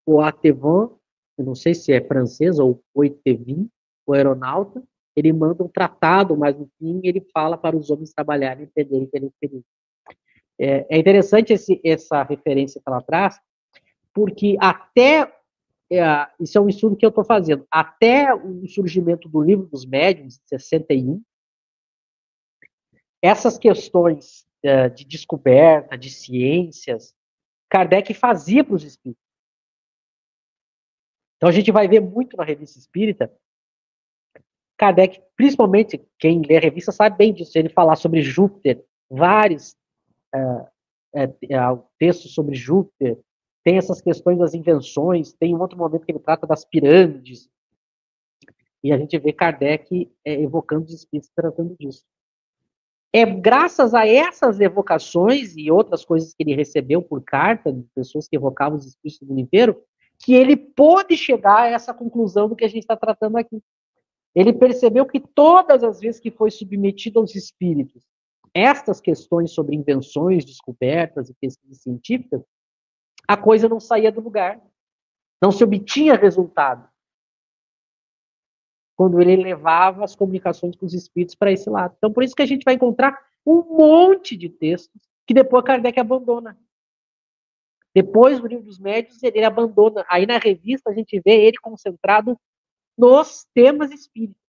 o Atevin, eu não sei se é francês ou Oitevin, o aeronauta, ele manda um tratado, mas no fim ele fala para os homens trabalharem e entenderem que ele é feliz. É interessante essa referência que ela traz, porque até, isso é um estudo que eu estou fazendo, até o surgimento do Livro dos Médiuns, em 61, essas questões de descoberta, de ciências, Kardec fazia para os espíritos. Então a gente vai ver muito na Revista Espírita, Kardec, principalmente quem lê a revista sabe bem disso, ele falar sobre Júpiter, vários textos sobre Júpiter, tem essas questões das invenções, tem um outro momento que ele trata das pirâmides, e a gente vê Kardec evocando os espíritos tratando disso. É graças a essas evocações e outras coisas que ele recebeu por carta, de pessoas que evocavam os espíritos do mundo inteiro, que ele pôde chegar a essa conclusão do que a gente está tratando aqui. Ele percebeu que todas as vezes que foi submetido aos espíritos estas questões sobre invenções, descobertas e pesquisas científicas, a coisa não saía do lugar. Não se obtinha resultado. Quando ele levava as comunicações com os espíritos para esse lado. Então, por isso que a gente vai encontrar um monte de textos que depois Kardec abandona. Depois do Livro dos Médiuns, ele abandona. Aí na revista a gente vê ele concentrado nos temas espíritas.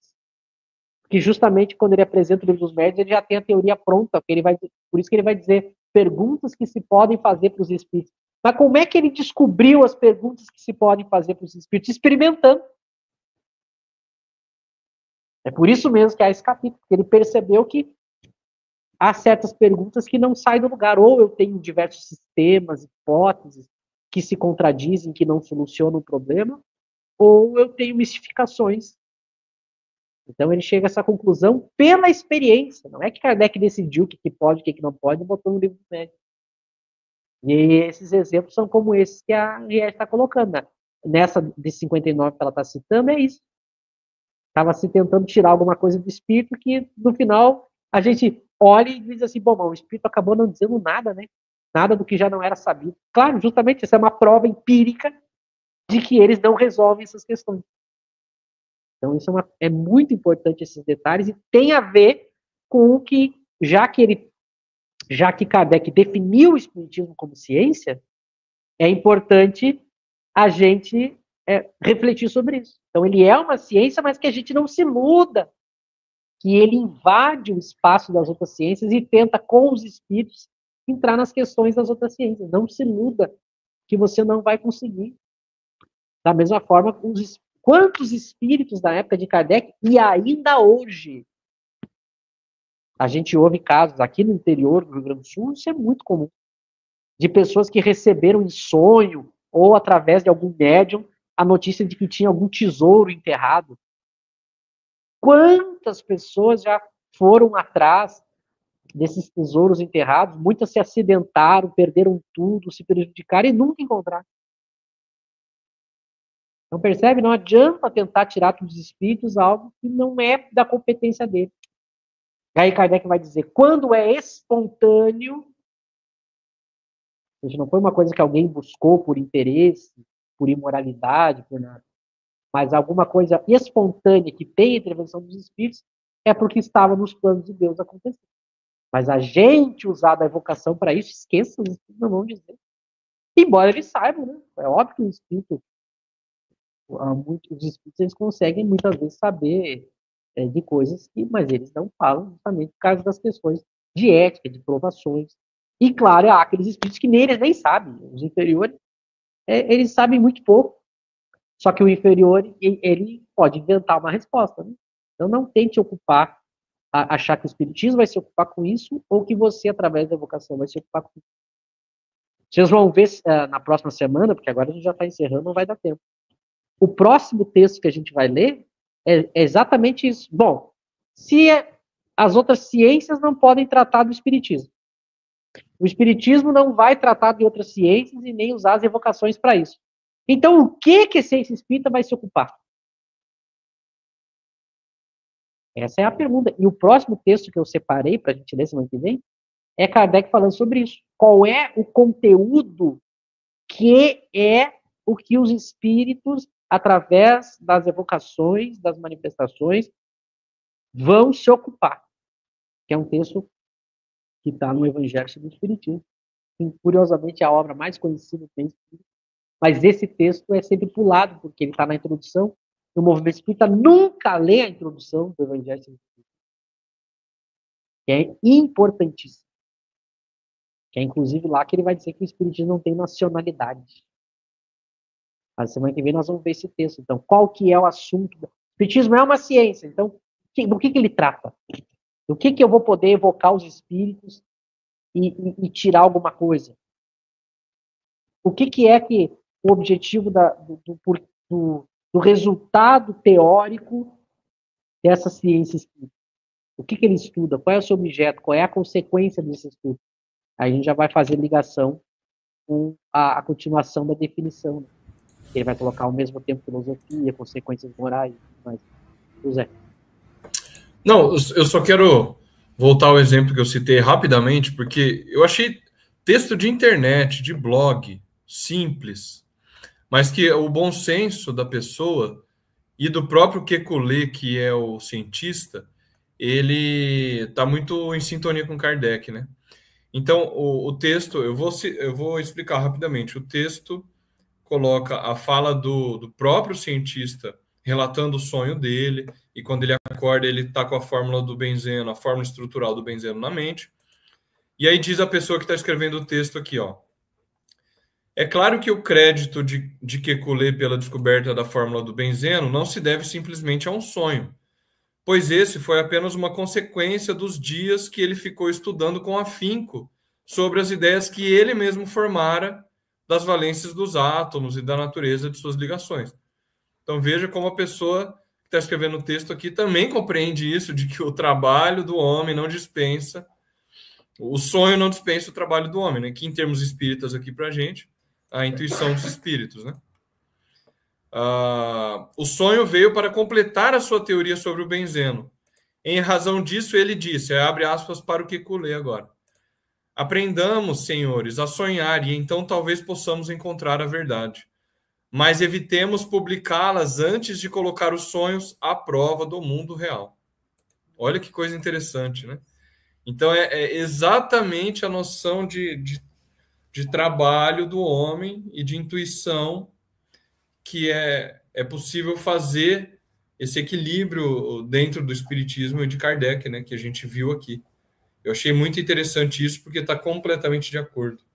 Que justamente quando ele apresenta o Livro dos Médiuns, ele já tem a teoria pronta, por isso que ele vai dizer perguntas que se podem fazer para os espíritos. Mas como é que ele descobriu as perguntas que se podem fazer para os espíritos? Experimentando. É por isso mesmo que há esse capítulo, porque ele percebeu que há certas perguntas que não saem do lugar. Ou eu tenho diversos sistemas, hipóteses, que se contradizem, que não solucionam o problema, ou eu tenho mistificações. Então ele chega a essa conclusão pela experiência. Não é que Kardec decidiu o que pode, o que não pode, e botou no Livro dos Médiuns. E esses exemplos são como esses que a Henriette está colocando. Né? Nessa de 59 que ela está citando, é isso. Estava se tentando tirar alguma coisa do espírito que, no final, a gente olha e diz assim, bom, o espírito acabou não dizendo nada, né? Nada do que já não era sabido. Claro, justamente, isso é uma prova empírica de que eles não resolvem essas questões. Então, isso é muito importante, esses detalhes, e tem a ver com o que, já que Kardec definiu o espiritismo como ciência, é importante a gente refletir sobre isso. Então, ele é uma ciência, mas que a gente não se iluda, que ele invade o espaço das outras ciências e tenta, com os espíritos, entrar nas questões das outras ciências. Não se iluda que você não vai conseguir. Da mesma forma, quantos espíritos da época de Kardec, e ainda hoje, a gente ouve casos aqui no interior do Rio Grande do Sul, isso é muito comum, de pessoas que receberam em sonho, ou através de algum médium, a notícia de que tinha algum tesouro enterrado. Quantas pessoas já foram atrás desses tesouros enterrados? Muitas se acidentaram, perderam tudo, se prejudicaram e nunca encontraram. Então, percebe? Não adianta tentar tirar dos espíritos algo que não é da competência dele. Aí Kardec vai dizer, quando é espontâneo, ou seja, não foi uma coisa que alguém buscou por interesse, por imoralidade, por nada, mas alguma coisa espontânea que tem a intervenção dos espíritos, é porque estava nos planos de Deus acontecer. Mas a gente usar da evocação para isso, esqueça, os espíritos não vão dizer. Embora eles saibam, né? É óbvio que o espírito, os espíritos, eles conseguem muitas vezes saber de coisas que, mas eles não falam justamente por causa das questões de ética, de provações. E, claro, há aqueles espíritos que nem eles nem sabem. Os inferiores, eles sabem muito pouco. Só que o inferior, ele pode inventar uma resposta. Né? Então, não tente achar que o espiritismo vai se ocupar com isso, ou que você, através da evocação, vai se ocupar com isso. Vocês vão ver na próxima semana, porque agora a gente já está encerrando, não vai dar tempo. O próximo texto que a gente vai ler é exatamente isso. Bom, se as outras ciências não podem tratar do espiritismo, o espiritismo não vai tratar de outras ciências e nem usar as evocações para isso. Então, o que a ciência espírita vai se ocupar? Essa é a pergunta. E o próximo texto que eu separei para a gente ler semana que vem é Kardec falando sobre isso. Qual é o conteúdo que é o que os espíritos, através das evocações, das manifestações, vão se ocupar? Que é um texto que está no Evangelho segundo o Espiritismo. E, curiosamente, é a obra mais conhecida do Espírito. Mas esse texto é sempre pulado, porque ele está na introdução. E o movimento espírita nunca lê a introdução do Evangelho segundo o Espiritismo. Que é importantíssimo. Que é, inclusive, lá que ele vai dizer que o Espiritismo não tem nacionalidade. A semana que vem nós vamos ver esse texto. Então, qual que é o assunto? O Espiritismo é uma ciência. Então, do que ele trata? Do que eu vou poder evocar os espíritos e tirar alguma coisa? O que é que o objetivo do resultado teórico dessa ciência espírita? O que ele estuda? Qual é o seu objeto? Qual é a consequência desse estudo? Aí a gente já vai fazer ligação com a continuação da definição. Né? Ele vai colocar ao mesmo tempo filosofia, consequências morais. Mas, José. Não, eu só quero voltar ao exemplo que eu citei rapidamente, porque eu achei texto de internet, de blog, simples, mas que o bom senso da pessoa e do próprio Kekulé, que é o cientista, ele está muito em sintonia com Kardec, né? Então, o texto, eu vou explicar rapidamente. O texto coloca a fala do próprio cientista relatando o sonho dele, e quando ele acorda, ele está com a fórmula do benzeno, a fórmula estrutural do benzeno na mente. E aí diz a pessoa que está escrevendo o texto aqui, ó. É claro que o crédito de Kekulé pela descoberta da fórmula do benzeno não se deve simplesmente a um sonho, pois esse foi apenas uma consequência dos dias que ele ficou estudando com afinco sobre as ideias que ele mesmo formara das valências dos átomos e da natureza de suas ligações. Então veja como a pessoa que está escrevendo o texto aqui também compreende isso, de que o trabalho do homem não dispensa, o sonho não dispensa o trabalho do homem, né? Que em termos espíritas aqui para a gente, a intuição dos espíritos, né? O sonho veio para completar a sua teoria sobre o benzeno. Em razão disso, ele disse, abre aspas para o Kekulé agora, aprendamos, senhores, a sonhar e então talvez possamos encontrar a verdade. Mas evitemos publicá-las antes de colocar os sonhos à prova do mundo real. Olha que coisa interessante, né? Então, é exatamente a noção de trabalho do homem e de intuição que é possível fazer esse equilíbrio dentro do espiritismo e de Kardec, né, que a gente viu aqui. Eu achei muito interessante isso, porque está completamente de acordo.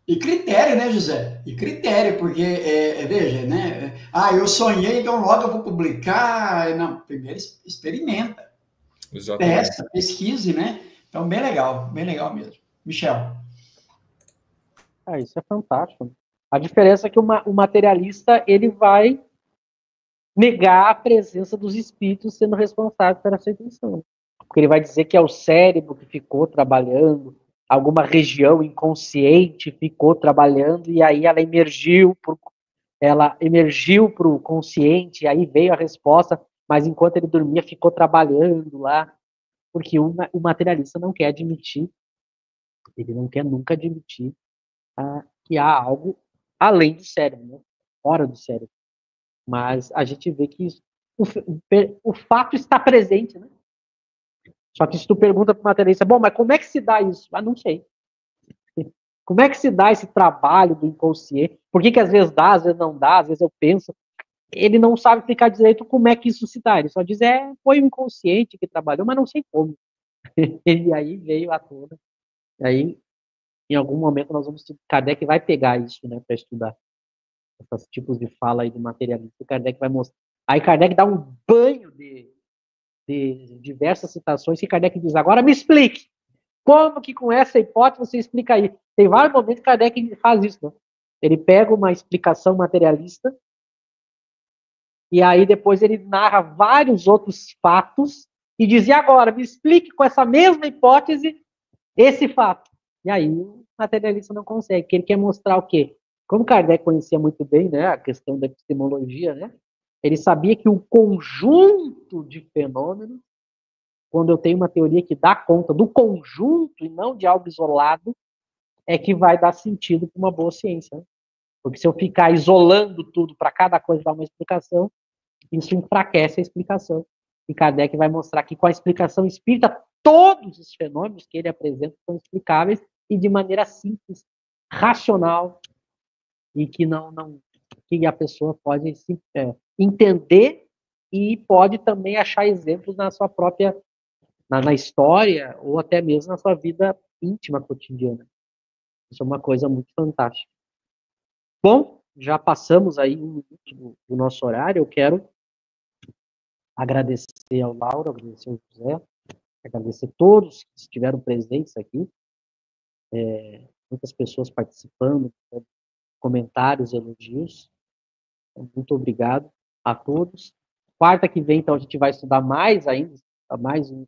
E critério, né, José? E critério, porque, veja, né? Eu sonhei, então logo eu vou publicar. Não, primeiro experimenta. Exatamente. Testa, pesquise, né? Então, bem legal mesmo. Michel. Isso é fantástico. A diferença é que o materialista, ele vai negar a presença dos espíritos sendo responsáveis pela sua intenção. Porque ele vai dizer que é o cérebro que ficou trabalhando, alguma região inconsciente ficou trabalhando, e aí ela emergiu para o consciente, e aí veio a resposta, mas enquanto ele dormia, ficou trabalhando lá. Porque o materialista não quer admitir, ele não quer nunca admitir que há algo além do cérebro, né? Fora do cérebro. Mas a gente vê que o fato está presente, né? Só que se tu pergunta para o materialista, bom, mas como é que se dá isso? Não sei. Como é que se dá esse trabalho do inconsciente? Por que às vezes dá, às vezes não dá, às vezes eu penso. ele não sabe explicar direito como é que isso se dá. Ele só diz, foi o inconsciente que trabalhou, mas não sei como. E aí veio à tona. E aí, em algum momento, Kardec vai pegar isso, né, para estudar esses tipos de fala aí do materialista. Kardec vai mostrar. Aí Kardec dá um banho de diversas citações que Kardec diz, agora me explique. Como que com essa hipótese você explica aí? Tem vários momentos que Kardec faz isso, né? Ele pega uma explicação materialista e aí depois ele narra vários outros fatos e diz, e agora, me explique com essa mesma hipótese esse fato. E aí o materialista não consegue, porque ele quer mostrar o quê? Como Kardec conhecia muito bem, né, a questão da epistemologia, né? Ele sabia que o conjunto de fenômenos, quando eu tenho uma teoria que dá conta do conjunto e não de algo isolado, é que vai dar sentido para uma boa ciência. Né? Porque se eu ficar isolando tudo para cada coisa dar uma explicação, isso enfraquece a explicação. E Kardec vai mostrar que com a explicação espírita, todos os fenômenos que ele apresenta são explicáveis e de maneira simples, racional, e que que a pessoa pode entender e pode também achar exemplos na sua própria na história ou até mesmo na sua vida íntima cotidiana. Isso é uma coisa muito fantástica. Bom, já passamos aí um minuto do nosso horário. Eu quero agradecer ao Lauro, agradecer ao José, agradecer a todos que estiveram presentes aqui. Muitas pessoas participando, comentários, elogios. Muito obrigado a todos. Quarta que vem, então, a gente vai estudar mais ainda, mais um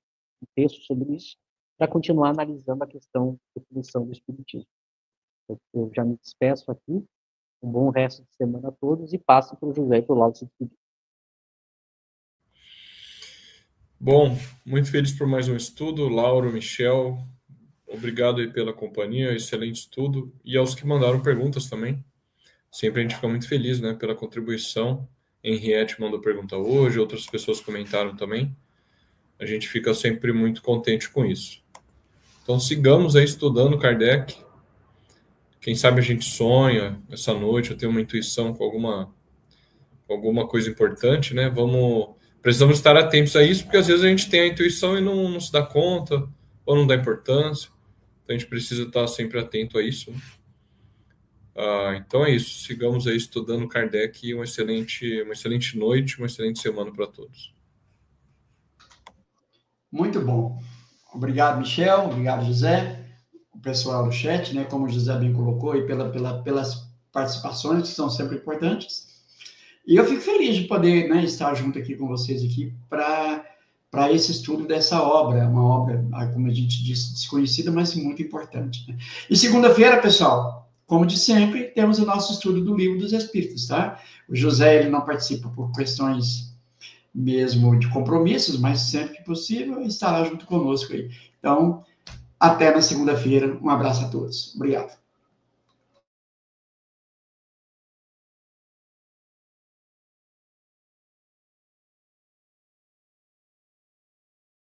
texto sobre isso, para continuar analisando a questão da definição do Espiritismo. Eu já me despeço aqui. Um bom resto de semana a todos e passo para o José e para o Lauro se despedir. Bom, muito feliz por mais um estudo. Lauro, Michel, obrigado aí pela companhia, excelente estudo. E aos que mandaram perguntas também. Sempre a gente fica muito feliz, né, pela contribuição. Henriette mandou pergunta hoje, outras pessoas comentaram também. A gente fica sempre muito contente com isso. Então sigamos aí estudando Kardec. Quem sabe a gente sonha essa noite, eu tenho uma intuição com alguma coisa importante, né? Precisamos estar atentos a isso, porque às vezes a gente tem a intuição e não se dá conta, ou não dá importância. Então a gente precisa estar sempre atento a isso. Então é isso. Sigamos aí estudando Kardec e uma excelente noite, uma excelente semana para todos. Muito bom. Obrigado, Michel. Obrigado, José. O pessoal do chat, né? Como o José bem colocou, e pelas participações que são sempre importantes. E eu fico feliz de poder, né, estar junto aqui com vocês aqui para esse estudo dessa obra, uma obra, como a gente disse, desconhecida, mas muito importante. Né? E segunda-feira, pessoal, como de sempre, temos o nosso estudo do Livro dos Espíritos, tá? O José, ele não participa por questões mesmo de compromissos, mas sempre que possível estará junto conosco aí. Então, até na segunda-feira. Um abraço a todos. Obrigado.